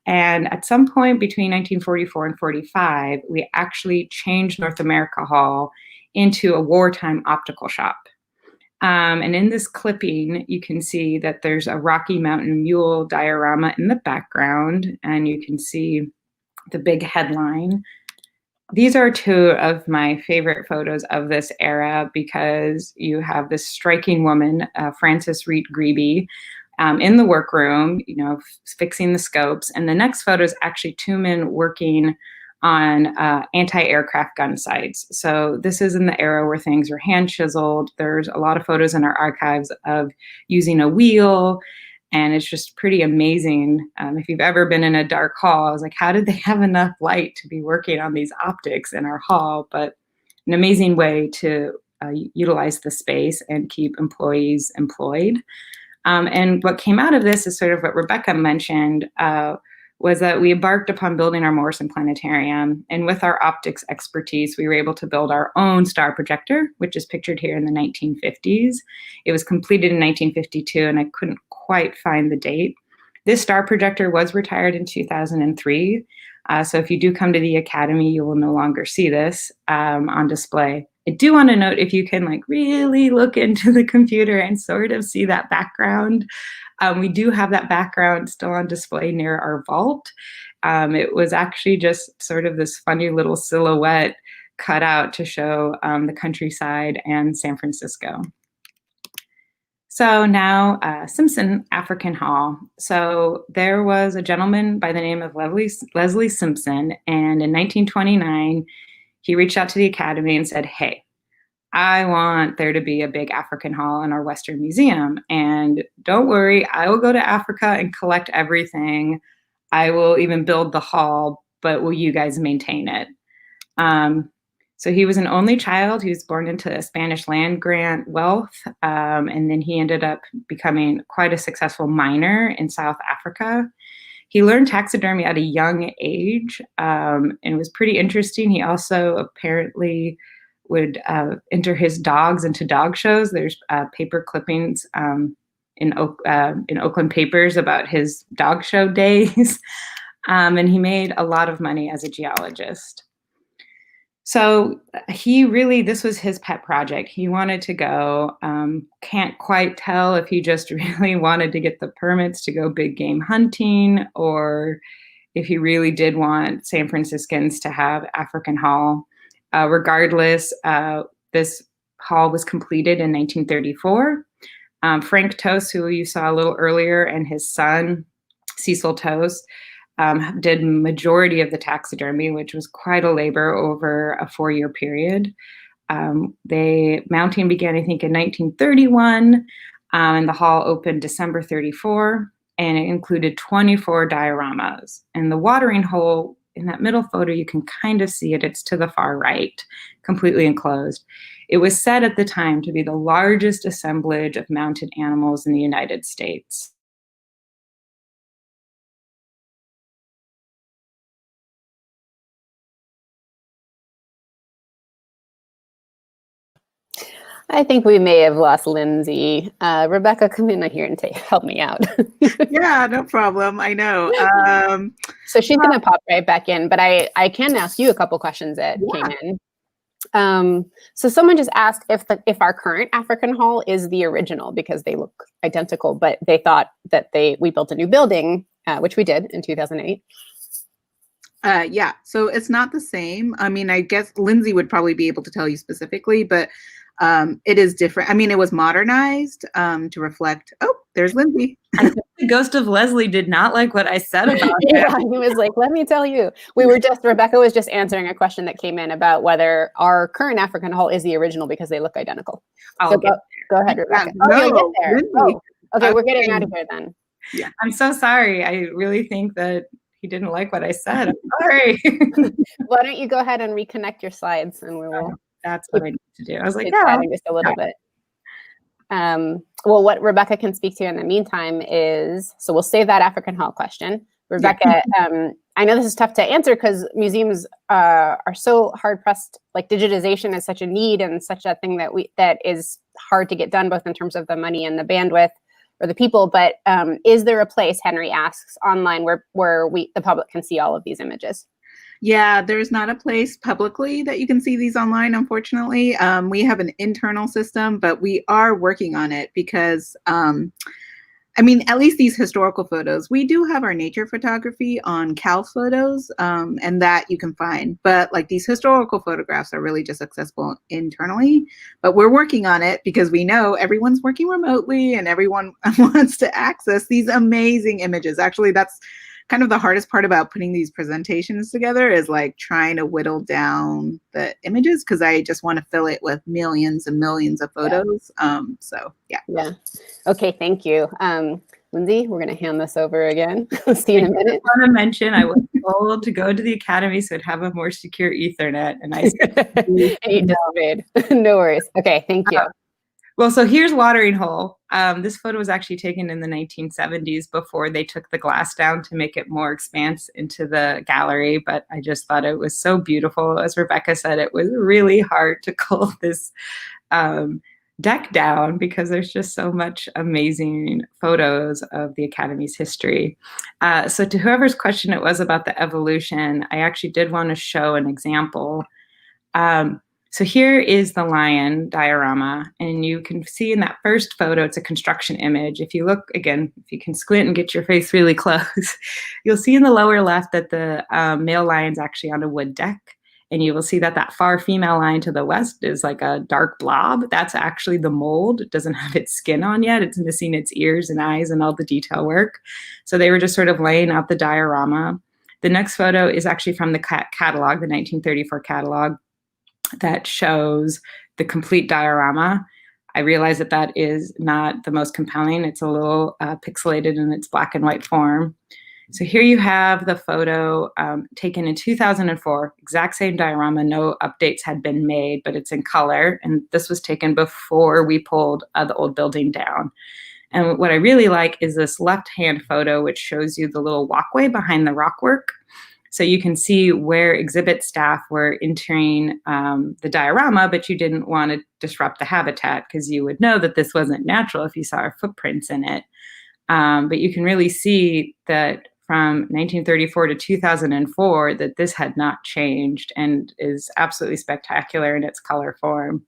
Speaker 3: And at some point between 1944 and 45, we actually changed North America Hall into a wartime optical shop. And in this clipping, you can see that there's a Rocky Mountain mule diorama in the background, and you can see the big headline. These are two of my favorite photos of this era because you have this striking woman, Frances Reed Greeby, in the workroom, fixing the scopes. And the next photo is actually two men working on anti-aircraft gun sights. So this is in the era where things were hand chiseled. There's a lot of photos in our archives of using a wheel, and it's just pretty amazing. If you've ever been in a dark hall, I was like, how did they have enough light to be working on these optics in our hall? But an amazing way to utilize the space and keep employees employed. And what came out of this is sort of what Rebekah mentioned, was that we embarked upon building our Morrison Planetarium. And with our optics expertise, we were able to build our own star projector, which is pictured here in the 1950s. It was completed in 1952, and I couldn't quite find the date. This star projector was retired in 2003. So if you do come to the Academy, you will no longer see this on display. I do want to note, if you can really look into the computer and sort of see that background, we do have that background still on display near our vault. It was actually just sort of this funny little silhouette cut out to show the countryside and San Francisco. So now Simson African Hall. So there was a gentleman by the name of Leslie Simson, and in 1929, he reached out to the Academy and said, hey, I want there to be a big African Hall in our Western Museum. And don't worry, I will go to Africa and collect everything. I will even build the hall, but will you guys maintain it? So he was an only child. He was born into a Spanish land grant wealth. And then he ended up becoming quite a successful miner in South Africa. He learned taxidermy at a young age, and it was pretty interesting. He also apparently would enter his dogs into dog shows. There's paper clippings in Oakland papers about his dog show days. And he made a lot of money as a geologist. So this was his pet project. He wanted to go. Can't quite tell if he just really wanted to get the permits to go big game hunting, or if he really did want San Franciscans to have African Hall. Regardless, this hall was completed in 1934. Frank Tost, who you saw a little earlier, and his son, Cecil Tost, did majority of the taxidermy, which was quite a labor over a 4-year period. Mounting began, I think, in 1931, and the hall opened December 34, and it included 24 dioramas. And the watering hole in that middle photo, you can kind of see it. It's to the far right, completely enclosed. It was said at the time to be the largest assemblage of mounted animals in the United States.
Speaker 1: I think we may have lost Lindsay. Rebekah, come in here and help me out.
Speaker 2: Yeah, no problem. I know.
Speaker 1: So she's going to pop right back in, but I can ask you a couple questions that came in. So someone just asked if our current African hall is the original, because they look identical, but they thought that we built a new building, which we did in 2008.
Speaker 2: Yeah, so it's not the same. I mean, I guess Lindsay would probably be able to tell you specifically, but it is different. I mean, it was modernized to reflect. Oh, there's Lindsay.
Speaker 3: I think the ghost of Leslie did not like what I said about it.
Speaker 1: Yeah, he was like, let me tell you. Rebekah was just answering a question that came in about whether our current African hall is the original because they look identical. So go ahead, Rebekah.
Speaker 2: Yeah,
Speaker 1: get there. Oh, okay, we're getting out of here then.
Speaker 3: Yeah, I'm so sorry. I really think that he didn't like what I said. I'm sorry.
Speaker 1: Why don't you go ahead and reconnect your slides, and we will.
Speaker 3: That's what I need to do. I was like,
Speaker 1: just a little bit. Well, what Rebekah can speak to in the meantime is, so we'll save that African hall question. Rebekah, I know this is tough to answer because museums are so hard pressed. Like, digitization is such a need and such a thing that is hard to get done, both in terms of the money and the bandwidth or the people. But is there a place, Henry asks, online where the public can see all of these images?
Speaker 2: Yeah, there's not a place publicly that you can see these online, unfortunately. We have an internal system, but we are working on it because, I mean, at least these historical photos, we do have our nature photography on Cal Photos, and that you can find. But like, these historical photographs are really just accessible internally. But we're working on it because we know everyone's working remotely and everyone wants to access these amazing images. Actually, that's kind of the hardest part about putting these presentations together, is like trying to whittle down the images, because I just want to fill it with millions and millions of photos. So yeah.
Speaker 1: Yeah. Okay, thank you. Lindsay, we're going to hand this over again. See you in a minute.
Speaker 3: I want to mention I was told to go to the academy so it'd have a more secure Ethernet, and I said,
Speaker 1: and you disobeyed. No worries. Okay, thank you.
Speaker 3: Well, so here's watering hole. This photo was actually taken in the 1970s before they took the glass down to make it more expanse into the gallery. But I just thought it was so beautiful. As Rebekah said, it was really hard to cull this deck down because there's just so much amazing photos of the Academy's history. So to whoever's question it was about the evolution, I actually did want to show an example. So here is the lion diorama, and you can see in that first photo, it's a construction image. If you look, again, if you can squint and get your face really close, you'll see in the lower left that the male lion's actually on a wood deck, and you will see that that far female lion to the west is like a dark blob. That's actually the mold. It doesn't have its skin on yet. It's missing its ears and eyes and all the detail work. So they were just sort of laying out the diorama. The next photo is actually from the catalog, the 1934 catalog, that shows the complete diorama. I realize that that is not the most compelling. It's a little pixelated in its black and white form. So here you have the photo taken in 2004, exact same diorama, no updates had been made, but it's in color. And this was taken before we pulled the old building down. And what I really like is this left-hand photo, which shows you the little walkway behind the rockwork. So you can see where exhibit staff were entering the diorama, but you didn't want to disrupt the habitat because you would know that this wasn't natural if you saw our footprints in it. But you can really see that from 1934 to 2004 that this had not changed and is absolutely spectacular in its color form.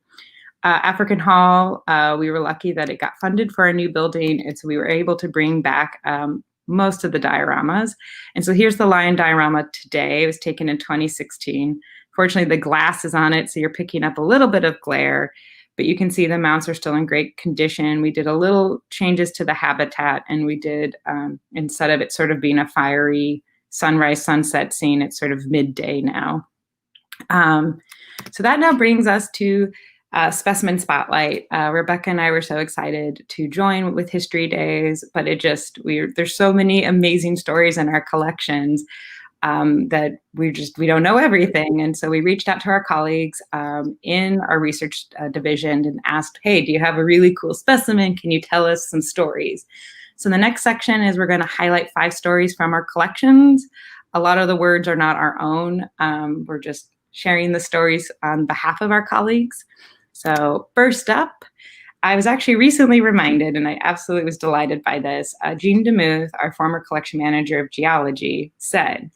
Speaker 3: African Hall, we were lucky that it got funded for a new building, and so we were able to bring back most of the dioramas. And so here's the lion diorama today. It was taken in 2016. Fortunately, the glass is on it, so you're picking up a little bit of glare, but you can see the mounts are still in great condition. We did a little changes to the habitat, and we did, instead of it sort of being a fiery sunrise, sunset scene. It's sort of midday now. So that now brings us to Specimen Spotlight. Rebekah and I were so excited to join with History Days, but there's so many amazing stories in our collections that we don't know everything. And so we reached out to our colleagues in our research division and asked, hey, do you have a really cool specimen? Can you tell us some stories? So the next section is we're going to highlight 5 stories from our collections. A lot of the words are not our own. We're just sharing the stories on behalf of our colleagues. So first up, I was actually recently reminded, and I absolutely was delighted by this, Jean DeMuth, our former collection manager of geology, said,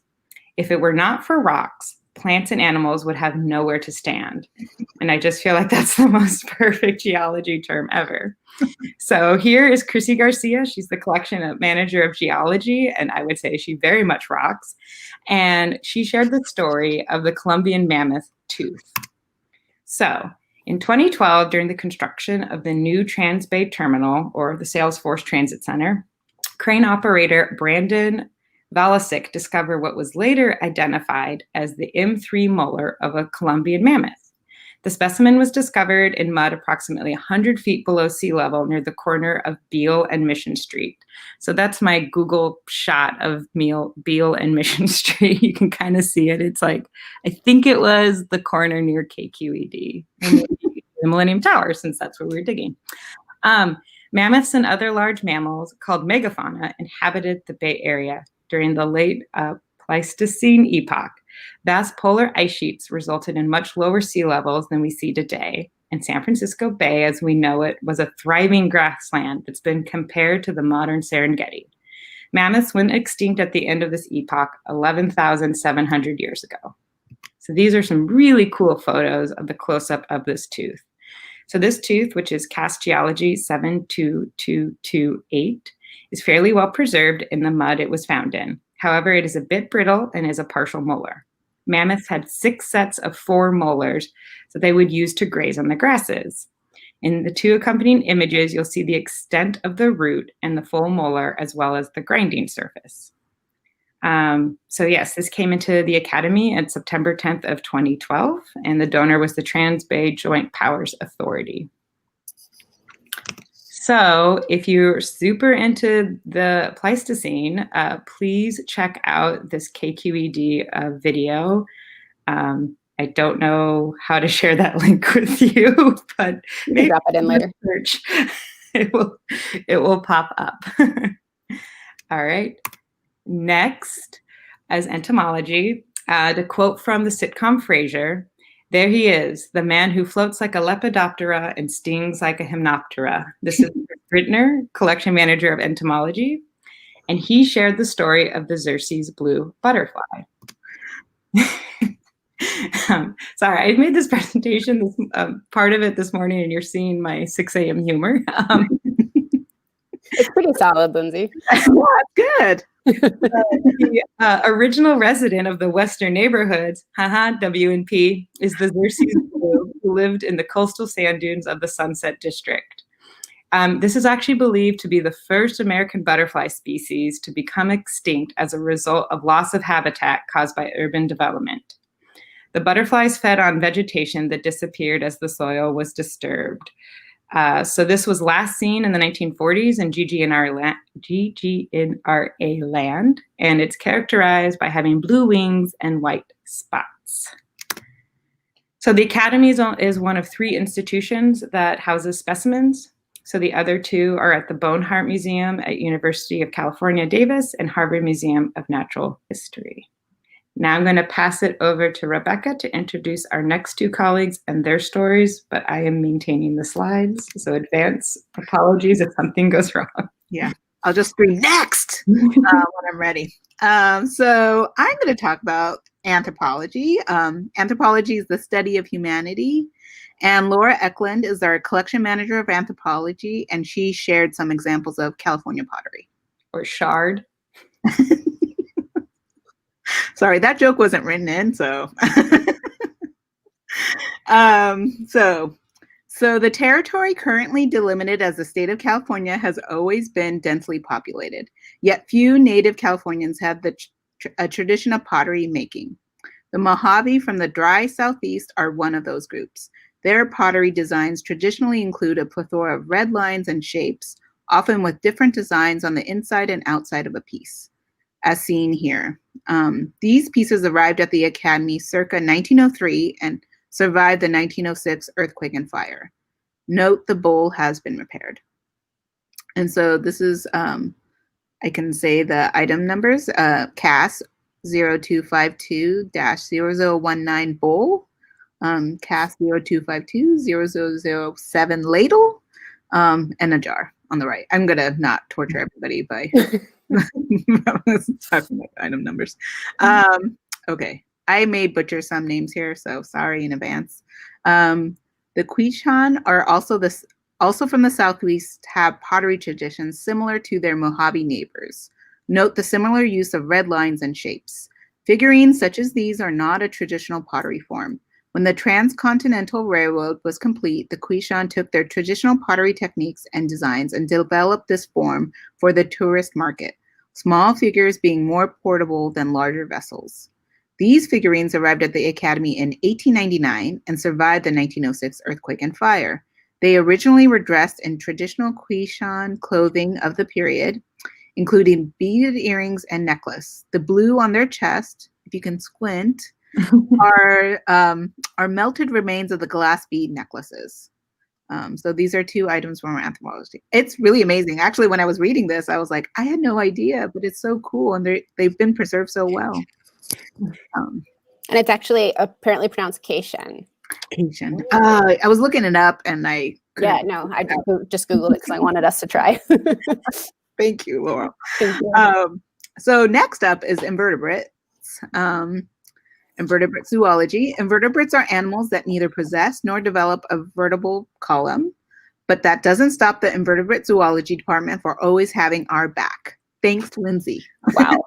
Speaker 3: if it were not for rocks, plants and animals would have nowhere to stand. And I just feel like that's the most perfect geology term ever. So here is Chrissy Garcia. She's the collection manager of geology, and I would say she very much rocks. And she shared the story of the Columbian mammoth tooth. So in 2012, during the construction of the new Trans-Bay Terminal, or the Salesforce Transit Center, crane operator Brandon Valasic discovered what was later identified as the M3 molar of a Columbian mammoth. The specimen was discovered in mud approximately 100 feet below sea level near the corner of Beale and Mission Street. So that's my Google shot of Beale and Mission Street. You can kind of see it. It's like, I think it was the corner near KQED, and the Millennium Tower, since that's where we were digging. Mammoths and other large mammals called megafauna inhabited the Bay Area during the late Pleistocene epoch. Vast polar ice sheets resulted in much lower sea levels than we see today, and San Francisco Bay, as we know it, was a thriving grassland that's been compared to the modern Serengeti. Mammoths went extinct at the end of this epoch 11,700 years ago. So these are some really cool photos of the close-up of this tooth. So this tooth, which is Cast Geology 72228, is fairly well preserved in the mud it was found in. However, it is a bit brittle and is a partial molar. Mammoths had 6 sets of 4 molars that they would use to graze on the grasses. In the 2 accompanying images, you'll see the extent of the root and the full molar, as well as the grinding surface. So yes, this came into the Academy on September 10th of 2012, and the donor was the Trans-Bay Joint Powers Authority. So if you're super into the Pleistocene, please check out this KQED video. I don't know how to share that link with you, but maybe
Speaker 1: drop it in later.
Speaker 3: Search. It will pop up. All right. Next, as Entomology, to quote from the sitcom Frasier, there he is, the man who floats like a Lepidoptera and stings like a Hymenoptera. This is Brittner, collection manager of Entomology, and he shared the story of the Xerces blue butterfly. Sorry, I made this presentation, part of it this morning, and you're seeing my 6 a.m. humor.
Speaker 1: It's pretty solid, Lindsay.
Speaker 2: Yeah, good.
Speaker 3: The original resident of the Western neighborhoods, WNP, is the Xerces blue, who lived in the coastal sand dunes of the Sunset District. This is actually believed to be the first American butterfly species to become extinct as a result of loss of habitat caused by urban development. The butterflies fed on vegetation that disappeared as the soil was disturbed. So this was last seen in the 1940s in GGNRA land, and it's characterized by having blue wings and white spots. So the Academy is one of 3 institutions that houses specimens. So the other 2 are at the Bonehart Museum at University of California, Davis, and Harvard Museum of Natural History. Now I'm going to pass it over to Rebekah to introduce our next 2 colleagues and their stories, but I am maintaining the slides, so advance apologies if something goes wrong.
Speaker 2: Yeah, I'll just scream next when I'm ready. So I'm going to talk about anthropology. Anthropology is the study of humanity, and Laura Eklund is our collection manager of anthropology, and she shared some examples of California pottery.
Speaker 3: Or shard.
Speaker 2: Sorry, that joke wasn't written in, so. So the territory currently delimited as the state of California has always been densely populated, yet few native Californians have the a tradition of pottery making. The Mojave from the dry southeast are one of those groups. Their pottery designs traditionally include a plethora of red lines and shapes, often with different designs on the inside and outside of a piece, as seen here. These pieces arrived at the Academy circa 1903 and survived the 1906 earthquake and fire. Note the bowl has been repaired. And so this is, I can say the item numbers, CAS 0252-0019 bowl, CAS 0252-0007 ladle, and a jar on the right. I'm gonna not torture everybody by talking about item numbers. Okay, I may butcher some names here, so sorry in advance. The Quechan are also from the southeast, have pottery traditions similar to their Mojave neighbors. Note the similar use of red lines and shapes. Figurines such as these are not a traditional pottery form. When the Transcontinental Railroad was complete, the Quechan took their traditional pottery techniques and designs and developed this form for the tourist market, small figures being more portable than larger vessels. These figurines arrived at the Academy in 1899 and survived the 1906 earthquake and fire. They originally were dressed in traditional Quechan clothing of the period, including beaded earrings and necklace. The blue on their chest, if you can squint, are melted remains of the glass bead necklaces. So these are two items from our anthropology. It's really amazing. Actually, when I was reading this, I was like, I had no idea, but it's so cool, and they've been preserved so well.
Speaker 1: And it's actually apparently pronounced Cation.
Speaker 2: Cation. I was looking it up, and I
Speaker 1: yeah, no, I just Googled it because I wanted us to try.
Speaker 2: Thank you, Laurel.
Speaker 1: Thank you.
Speaker 2: So next up is invertebrates. Invertebrate zoology. Invertebrates are animals that neither possess nor develop a vertebral column, but that doesn't stop the invertebrate zoology department for always having our back. Thanks, Lindsay.
Speaker 1: Wow.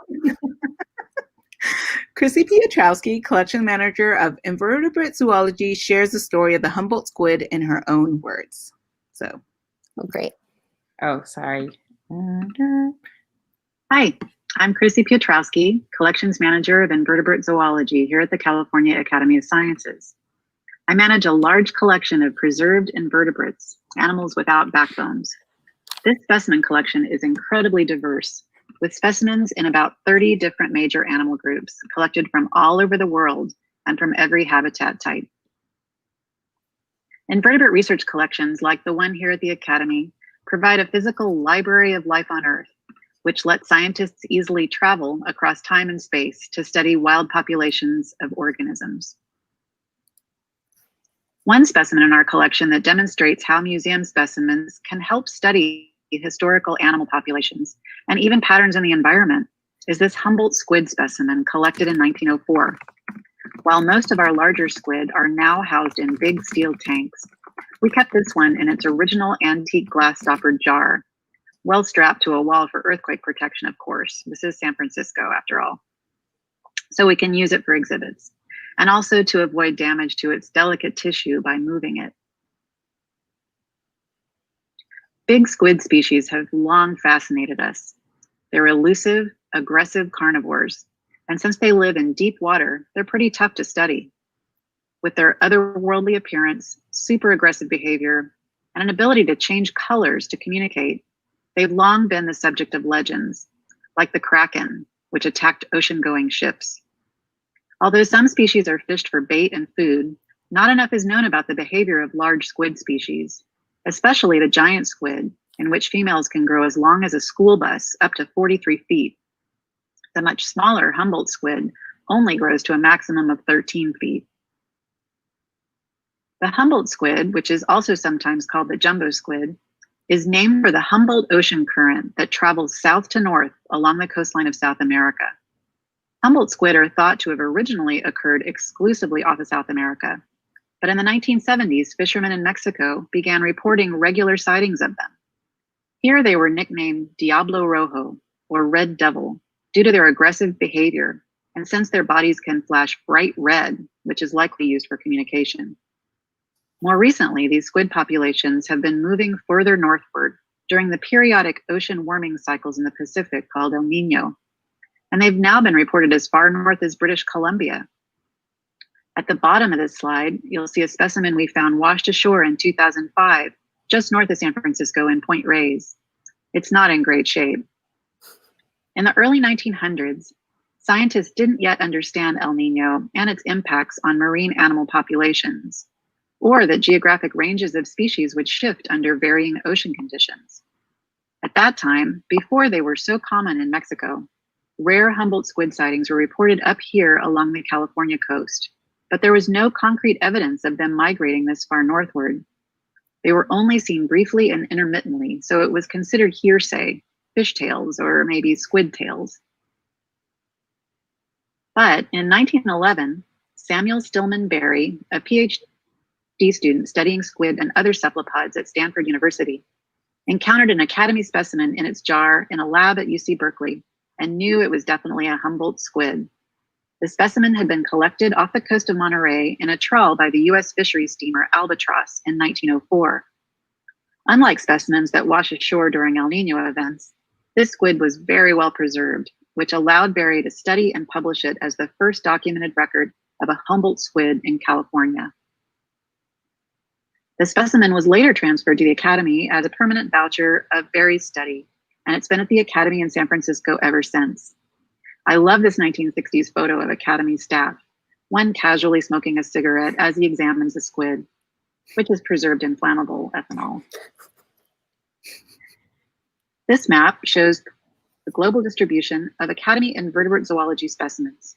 Speaker 2: Chrissy Piotrowski, collection manager of Invertebrate Zoology, shares the story of the Humboldt squid in her own words. So,
Speaker 1: Great.
Speaker 3: Oh, sorry.
Speaker 4: Hi, I'm Chrissy Piotrowski, collections manager of Invertebrate Zoology here at the California Academy of Sciences. I manage a large collection of preserved invertebrates, animals without backbones. This specimen collection is incredibly diverse, with specimens in about 30 different major animal groups collected from all over the world and from every habitat type. Invertebrate research collections like the one here at the Academy provide a physical library of life on Earth, which lets scientists easily travel across time and space to study wild populations of organisms. One specimen in our collection that demonstrates how museum specimens can help study historical animal populations and even patterns in the environment is this Humboldt squid specimen collected in 1904. While most of our larger squid are now housed in big steel tanks, we kept this one in its original antique glass stoppered jar, well strapped to a wall for earthquake protection, of course. This is San Francisco, after all. So we can use it for exhibits, and also to avoid damage to its delicate tissue by moving it. Big squid species have long fascinated us. They're elusive, aggressive carnivores, and since they live in deep water, they're pretty tough to study. With their otherworldly appearance, super aggressive behavior, and an ability to change colors to communicate, they've long been the subject of legends, like the Kraken, which attacked ocean-going ships. Although some species are fished for bait and food, not enough is known about the behavior of large squid species, especially the giant squid, in which females can grow as long as a school bus, up to 43 feet. The much smaller Humboldt squid only grows to a maximum of 13 feet. The Humboldt squid, which is also sometimes called the jumbo squid, is named for the Humboldt Ocean current that travels south to north along the coastline of South America. Humboldt squid are thought to have originally occurred exclusively off of South America, but in the 1970s, fishermen in Mexico began reporting regular sightings of them. Here they were nicknamed Diablo Rojo, or Red Devil, due to their aggressive behavior, and since their bodies can flash bright red, which is likely used for communication. More recently, these squid populations have been moving further northward during the periodic ocean warming cycles in the Pacific called El Nino. and they've now been reported as far north as British Columbia. At the bottom of this slide, you'll see a specimen we found washed ashore in 2005, just north of San Francisco in Point Reyes. It's not in great shape. In the early 1900s, scientists didn't yet understand El Nino and its impacts on marine animal populations, or that geographic ranges of species would shift under varying ocean conditions. At that time, before they were so common in Mexico, rare Humboldt squid sightings were reported up here along the California coast, but there was no concrete evidence of them migrating this far northward. They were only seen briefly and intermittently, so it was considered hearsay, fish tales, or maybe squid tales. But in 1911, Samuel Stillman Barry, a PhD student studying squid and other cephalopods at Stanford University, encountered an Academy specimen in its jar in a lab at UC Berkeley and knew it was definitely a Humboldt squid. The specimen had been collected off the coast of Monterey in a trawl by the U.S. fisheries steamer Albatross in 1904. Unlike specimens that wash ashore during El Nino events, this squid was very well preserved, which allowed Barry to study and publish it as the first documented record of a Humboldt squid in California. The specimen was later transferred to the Academy as a permanent voucher of Barry's study, and it's been at the Academy in San Francisco ever since. I love this 1960s photo of Academy staff, one casually smoking a cigarette as he examines the squid, which is preserved in flammable ethanol. This map shows the global distribution of Academy Invertebrate Zoology specimens.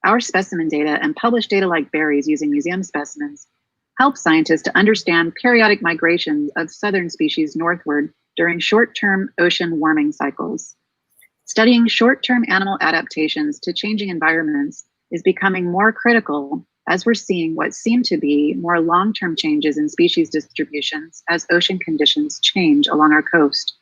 Speaker 4: Our specimen data and published data like Barry's using museum specimens help scientists to understand periodic migrations of southern species northward during short-term ocean warming cycles. Studying short-term animal adaptations to changing environments is becoming more critical as we're seeing what seem to be more long-term changes in species distributions as ocean conditions change along our coast.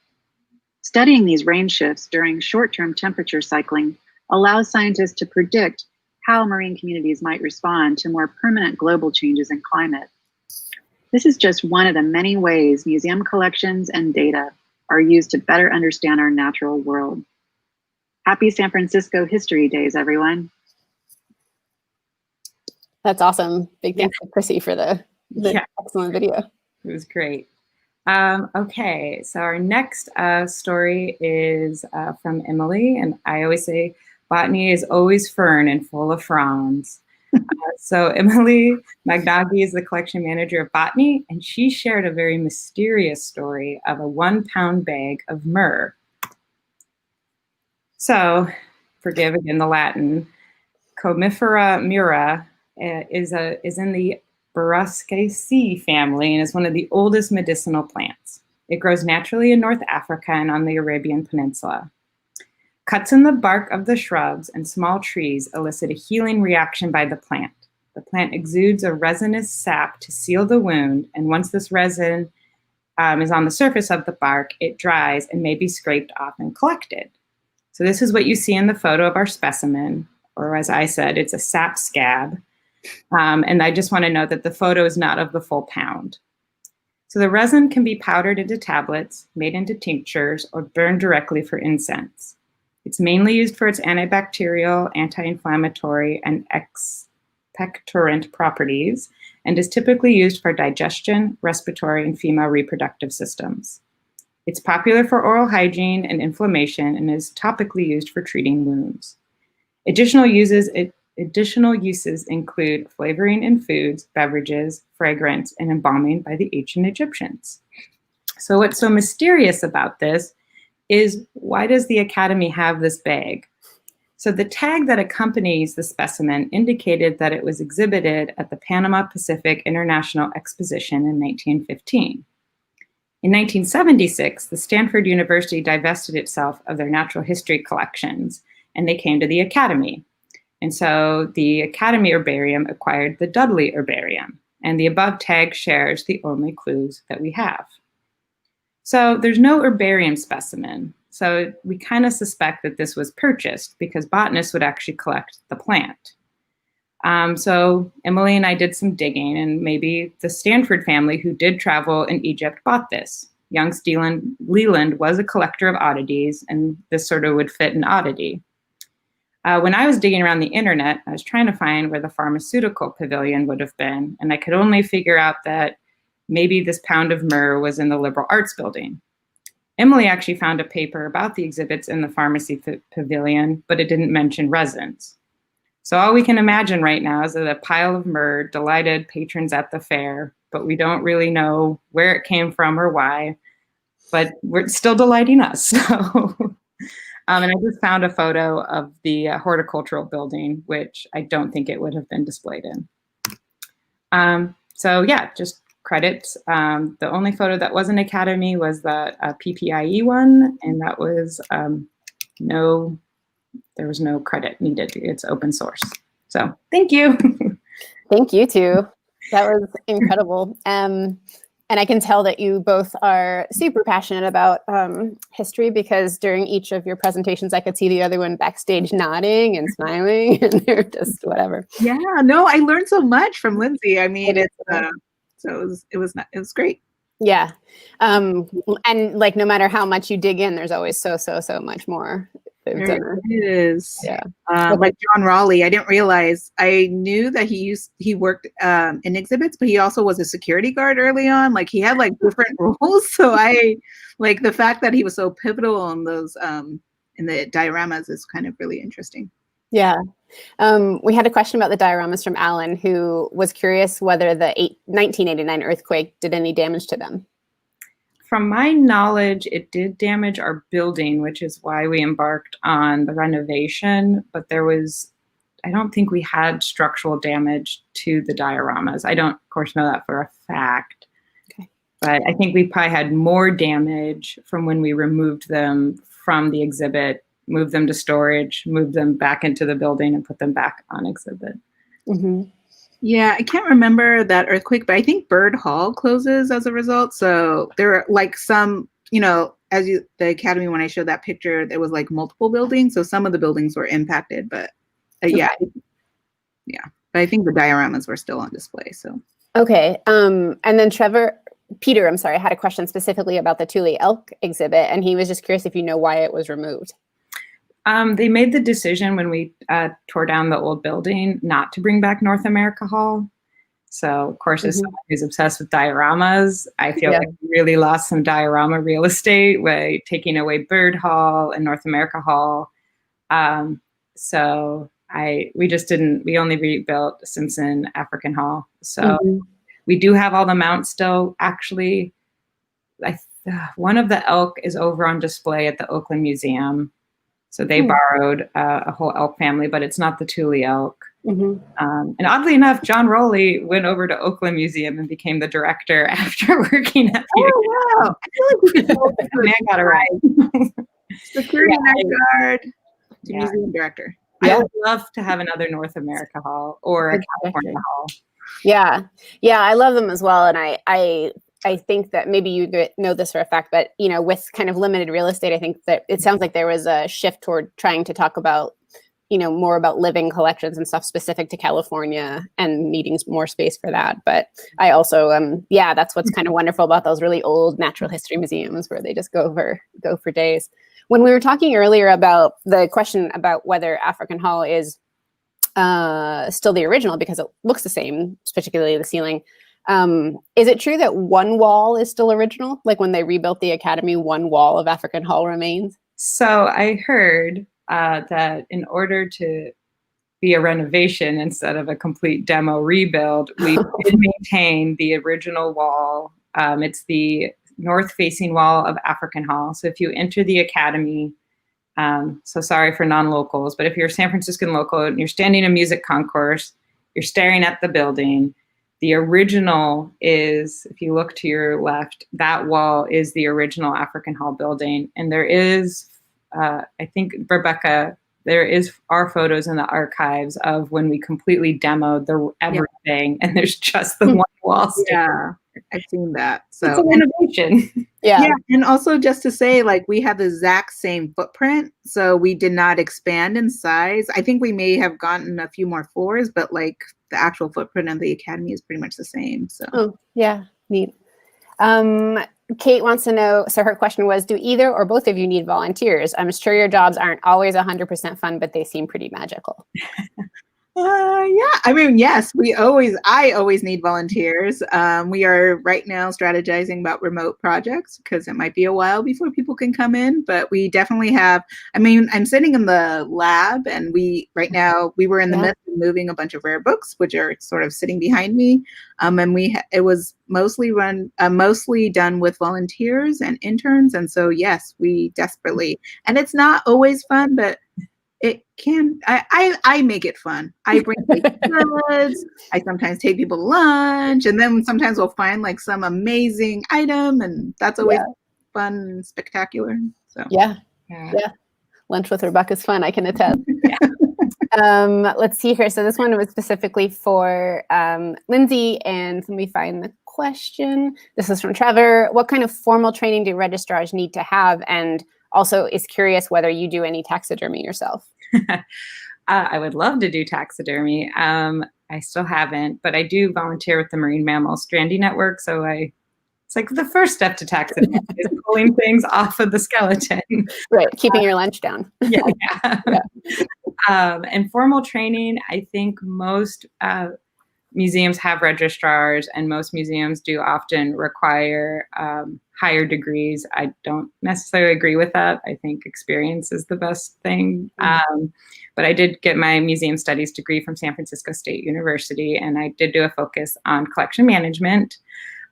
Speaker 4: Studying these range shifts during short-term temperature cycling allows scientists to predict how marine communities might respond to more permanent global changes in climate. This is just one of the many ways museum collections and data are used to better understand our natural world. Happy San Francisco History Days, everyone.
Speaker 1: That's awesome. Big thanks to Chrissy for the excellent video.
Speaker 3: It was great. Okay, so our next story is from Emily, and I always say botany is always fern and full of fronds. So Emily Magnaghi is the collection manager of botany, and she shared a very mysterious story of a 1-pound bag of myrrh. So, forgive again the Latin, Comifera myrrha is in the Boraceaceae family and is one of the oldest medicinal plants. It grows naturally in North Africa and on the Arabian Peninsula. Cuts in the bark of the shrubs and small trees elicit a healing reaction by the plant. The plant exudes a resinous sap to seal the wound, and once this resin is on the surface of the bark, it dries and may be scraped off and collected. So this is what you see in the photo of our specimen, or as I said, it's a sap scab. And I just want to note that the photo is not of the full pound. So the resin can be powdered into tablets, made into tinctures, or burned directly for incense. It's mainly used for its antibacterial, anti-inflammatory, and expectorant properties, and is typically used for digestion, respiratory, and female reproductive systems. It's popular for oral hygiene and inflammation and is topically used for treating wounds. Additional uses include flavoring in foods, beverages, fragrance, and embalming by the ancient Egyptians. So what's so mysterious about this is, why does the Academy have this bag? So the tag that accompanies the specimen indicated that it was exhibited at the Panama Pacific International Exposition in 1915. In 1976, the Stanford University divested itself of their natural history collections, and they came to the Academy. And so the Academy Herbarium acquired the Dudley Herbarium, and the above tag shares the only clues that we have. So there's no herbarium specimen, so we kind of suspect that this was purchased because botanists would actually collect the plant. So Emily and I did some digging, and maybe the Stanford family who did travel in Egypt bought this. Young Leland was a collector of oddities, and this sort of would fit an oddity. When I was digging around the internet, I was trying to find where the pharmaceutical pavilion would have been, and I could only figure out that maybe this pound of myrrh was in the liberal arts building. Emily actually found a paper about the exhibits in the pharmacy pavilion, but it didn't mention resins. So all we can imagine right now is that a pile of myrrh delighted patrons at the fair, but we don't really know where it came from or why, but we're still delighting us. So, and I just found a photo of the horticultural building, which I don't think it would have been displayed in. So yeah, just credits. The only photo that wasn't Academy was the PPIE one, and that was there was no credit needed. It's open source. So thank you.
Speaker 1: Thank you too. That was incredible. And I can tell that you both are super passionate about history, because during each of your presentations, I could see the other one backstage nodding and smiling, and they're just whatever.
Speaker 2: Yeah, no, I learned so much from Lindsay. I mean, it was great.
Speaker 1: Yeah. And like, no matter how much you dig in, there's always so much more.
Speaker 2: There is.
Speaker 1: Yeah.
Speaker 2: Like John Raleigh, I didn't realize. I knew that he worked in exhibits, but he also was a security guard early on. Like, he had like different roles. So I like the fact that he was so pivotal in those in the dioramas is kind of really interesting.
Speaker 1: Yeah. We had a question about the dioramas from Alan, who was curious whether the 1989 earthquake did any damage to them.
Speaker 3: From my knowledge, it did damage our building, which is why we embarked on the renovation. But I don't think we had structural damage to the dioramas. I don't, of course, know that for a fact.
Speaker 1: Okay.
Speaker 3: But I think we probably had more damage from when we removed them from the exhibit, moved them to storage, moved them back into the building, and put them back on exhibit.
Speaker 1: Mm-hmm.
Speaker 2: Yeah, I can't remember that earthquake, but I think Bird Hall closes as a result. So there are like some, the Academy, when I showed that picture, there was like multiple buildings. So some of the buildings were impacted, but yeah. But I think the dioramas were still on display. So
Speaker 1: okay. And then Peter, I'm sorry, had a question specifically about the Tule Elk exhibit, and he was just curious if you know why it was removed.
Speaker 3: They made the decision when we tore down the old building not to bring back North America Hall. So, of course, as someone who's obsessed with dioramas, I feel like we really lost some diorama real estate by taking away Bird Hall and North America Hall. So we only rebuilt Simson African Hall. So we do have all the mounts still. Actually, one of the elk is over on display at the Oakland Museum. So they borrowed a whole elk family, but it's not the Tule elk. And oddly enough, John Raleigh went over to Oakland Museum and became the director after working at the
Speaker 2: wow. I feel like
Speaker 3: man got it right.
Speaker 2: Security guard, museum director.
Speaker 3: I would love to have another North America Hall or a California Hall.
Speaker 1: Yeah, I love them as well, and I think that maybe you know this for a fact, but with kind of limited real estate, I think that it sounds like there was a shift toward trying to talk about, more about living collections and stuff specific to California and needing more space for that. But I also, that's what's kind of wonderful about those really old natural history museums, where they just go for days. When we were talking earlier about the question about whether African Hall is still the original because it looks the same, particularly the ceiling. Is it true that one wall is still original? Like when they rebuilt the Academy, one wall of African Hall remains?
Speaker 3: So I heard that in order to be a renovation instead of a complete demo rebuild, we did maintain the original wall. It's the north-facing wall of African Hall. So if you enter the Academy, so sorry for non-locals, but if you're a San Franciscan local and you're standing in a music concourse, you're staring at the building. The original is, if you look to your left, that wall is the original African Hall building. And there is, I think, Rebekah, our photos in the archives of when we completely demoed everything, and there's just the one wall.
Speaker 2: Yeah, I've seen that. So
Speaker 3: it's an innovation.
Speaker 1: Yeah,
Speaker 2: and also just to say, like, we have the exact same footprint, so we did not expand in size. I think we may have gotten a few more floors, but like the actual footprint of the Academy is pretty much the same. So
Speaker 1: neat. Kate wants to know, so her question was, do either or both of you need volunteers? I'm sure your jobs aren't always 100% fun, but they seem pretty magical.
Speaker 2: Yeah, I mean, yes, I always need volunteers. We are right now strategizing about remote projects because it might be a while before people can come in, but we definitely have, I mean, I'm sitting in the lab and right now we were in the midst of moving a bunch of rare books, which are sort of sitting behind me. And it was mostly done with volunteers and interns. And so, yes, we desperately, and it's not always fun, but it can, I make it fun. I bring goods. I sometimes take people to lunch, and then sometimes we'll find like some amazing item, and that's always fun and spectacular. So
Speaker 1: yeah. Lunch with Rebekah is fun, I can attest. Let's see here. So this one was specifically for Lindsay, and let me find the question. This is from Trevor. What kind of formal training do registrars need to have? And also is curious whether you do any taxidermy yourself.
Speaker 3: I would love to do taxidermy. I still haven't, but I do volunteer with the Marine Mammal Stranding Network. So it's like the first step to taxidermy is pulling things off of the skeleton.
Speaker 1: Right, keeping your lunch down.
Speaker 3: And formal training, I think most museums have registrars, and most museums do often require higher degrees. I don't necessarily agree with that. I think experience is the best thing. But I did get my museum studies degree from San Francisco State University, and I did do a focus on collection management.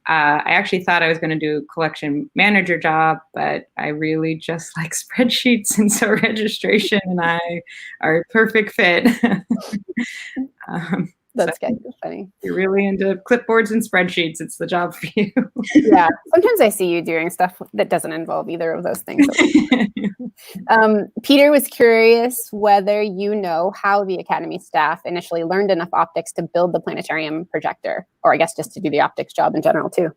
Speaker 3: I actually thought I was going to do a collection manager job, but I really just like spreadsheets, and so registration and I are a perfect fit.
Speaker 1: That's kind of funny.
Speaker 3: You're really into clipboards and spreadsheets. It's the job for you.
Speaker 1: Yeah. Sometimes I see you doing stuff that doesn't involve either of those things. Peter was curious whether you know how the Academy staff initially learned enough optics to build the planetarium projector, or I guess just to do the optics job in general too.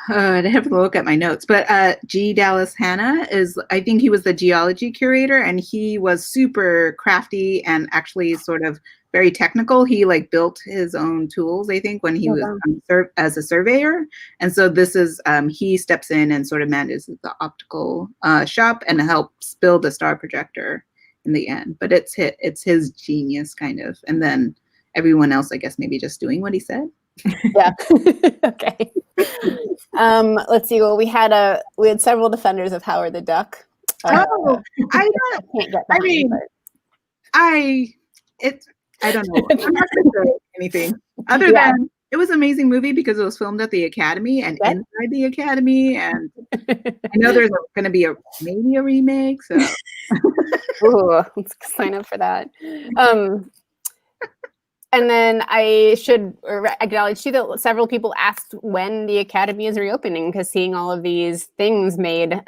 Speaker 2: I'd have to look at my notes, but G. Dallas Hanna I think he was the geology curator, and he was super crafty and actually sort of very technical. He like built his own tools, I think, when he was as a surveyor. And so this is, he steps in and sort of manages the optical shop and helps build a star projector in the end. But it's his genius kind of. And then everyone else, I guess, maybe just doing what he said.
Speaker 1: Yeah. Okay. Let's see. Well, we had several defenders of Howard the Duck.
Speaker 2: I don't know. I'm not going to say anything other than it was an amazing movie because it was filmed at the Academy and inside the Academy, and I know there's going to be maybe a remake. So,
Speaker 1: ooh, let's sign up for that. And then I should acknowledge too that several people asked when the Academy is reopening, because seeing all of these things made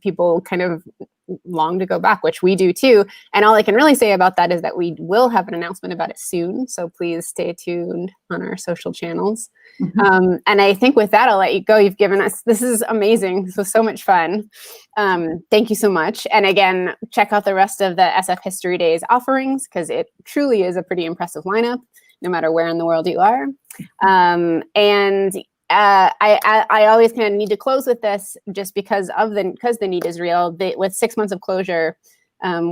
Speaker 1: people kind of long to go back, which we do too. And all I can really say about that is that we will have an announcement about it soon. So please stay tuned on our social channels. And I think with that, I'll let you go. You've given us, this is amazing. This was so much fun. Thank you so much. And again, check out the rest of the SF History Days offerings, because it truly is a pretty impressive lineup, no matter where in the world you are. I always kind of need to close with this, just because the need is real. With 6 months of closure,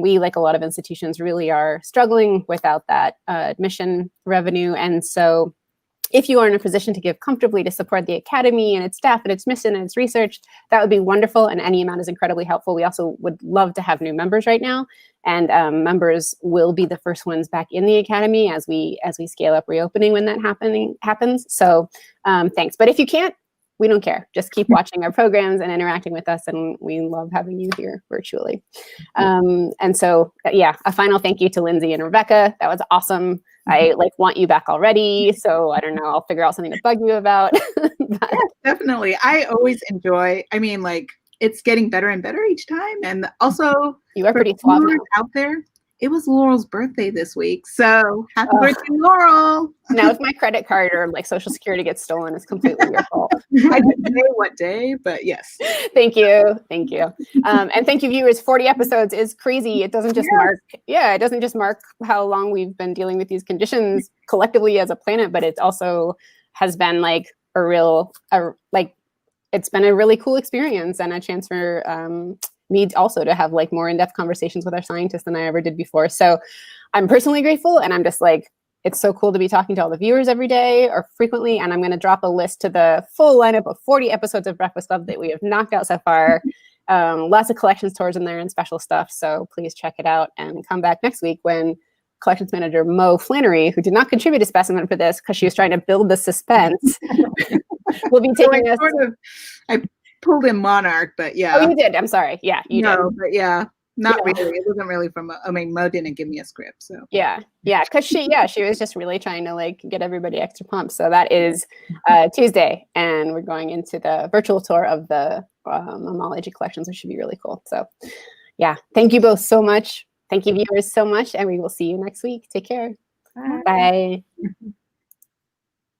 Speaker 1: we, like a lot of institutions, really are struggling without that admission revenue. And so if you are in a position to give comfortably to support the Academy and its staff and its mission and its research, that would be wonderful. And any amount is incredibly helpful. We also would love to have new members right now. And members will be the first ones back in the Academy as we scale up reopening when that happens. So thanks. But if you can't, we don't care. Just keep watching our programs and interacting with us. And we love having you here virtually. And so, a final thank you to Lindsay and Rebekah. That was awesome. I want you back already. So I don't know, I'll figure out something to bug you about.
Speaker 2: Yeah, definitely. I always enjoy, it's getting better and better each time. And also,
Speaker 1: you are pretty suave
Speaker 2: out there. It was Laurel's birthday this week. So happy birthday, Laurel.
Speaker 1: Now if my credit card or Social Security gets stolen, it's completely your fault.
Speaker 2: I didn't say what day, but yes.
Speaker 1: Thank you. And thank you, viewers. 40 episodes is crazy. It doesn't just mark how long we've been dealing with these conditions collectively as a planet, but it also has been a real it's been a really cool experience and a chance for me also to have like more in-depth conversations with our scientists than I ever did before. So I'm personally grateful, and I'm just like, it's so cool to be talking to all the viewers every day or frequently. And I'm going to drop a list to the full lineup of 40 episodes of Breakfast Club that we have knocked out so far. Lots of collections tours in there and special stuff. So please check it out and come back next week when collections manager Mo Flannery, who did not contribute a specimen for this because she was trying to build the suspense, will be taking us.
Speaker 2: I pulled in Monarch, but yeah.
Speaker 1: Oh, you did. I'm sorry. Yeah, you did.
Speaker 2: But yeah. Not really. It wasn't really from. I mean, Mo didn't give me a script, so
Speaker 1: yeah, because she was just really trying to like get everybody extra pumped. So that is Tuesday, and we're going into the virtual tour of the Entomology collections, which should be really cool. So, yeah, thank you both so much. Thank you, viewers, so much, and we will see you next week. Take care.
Speaker 3: Bye.
Speaker 1: Bye.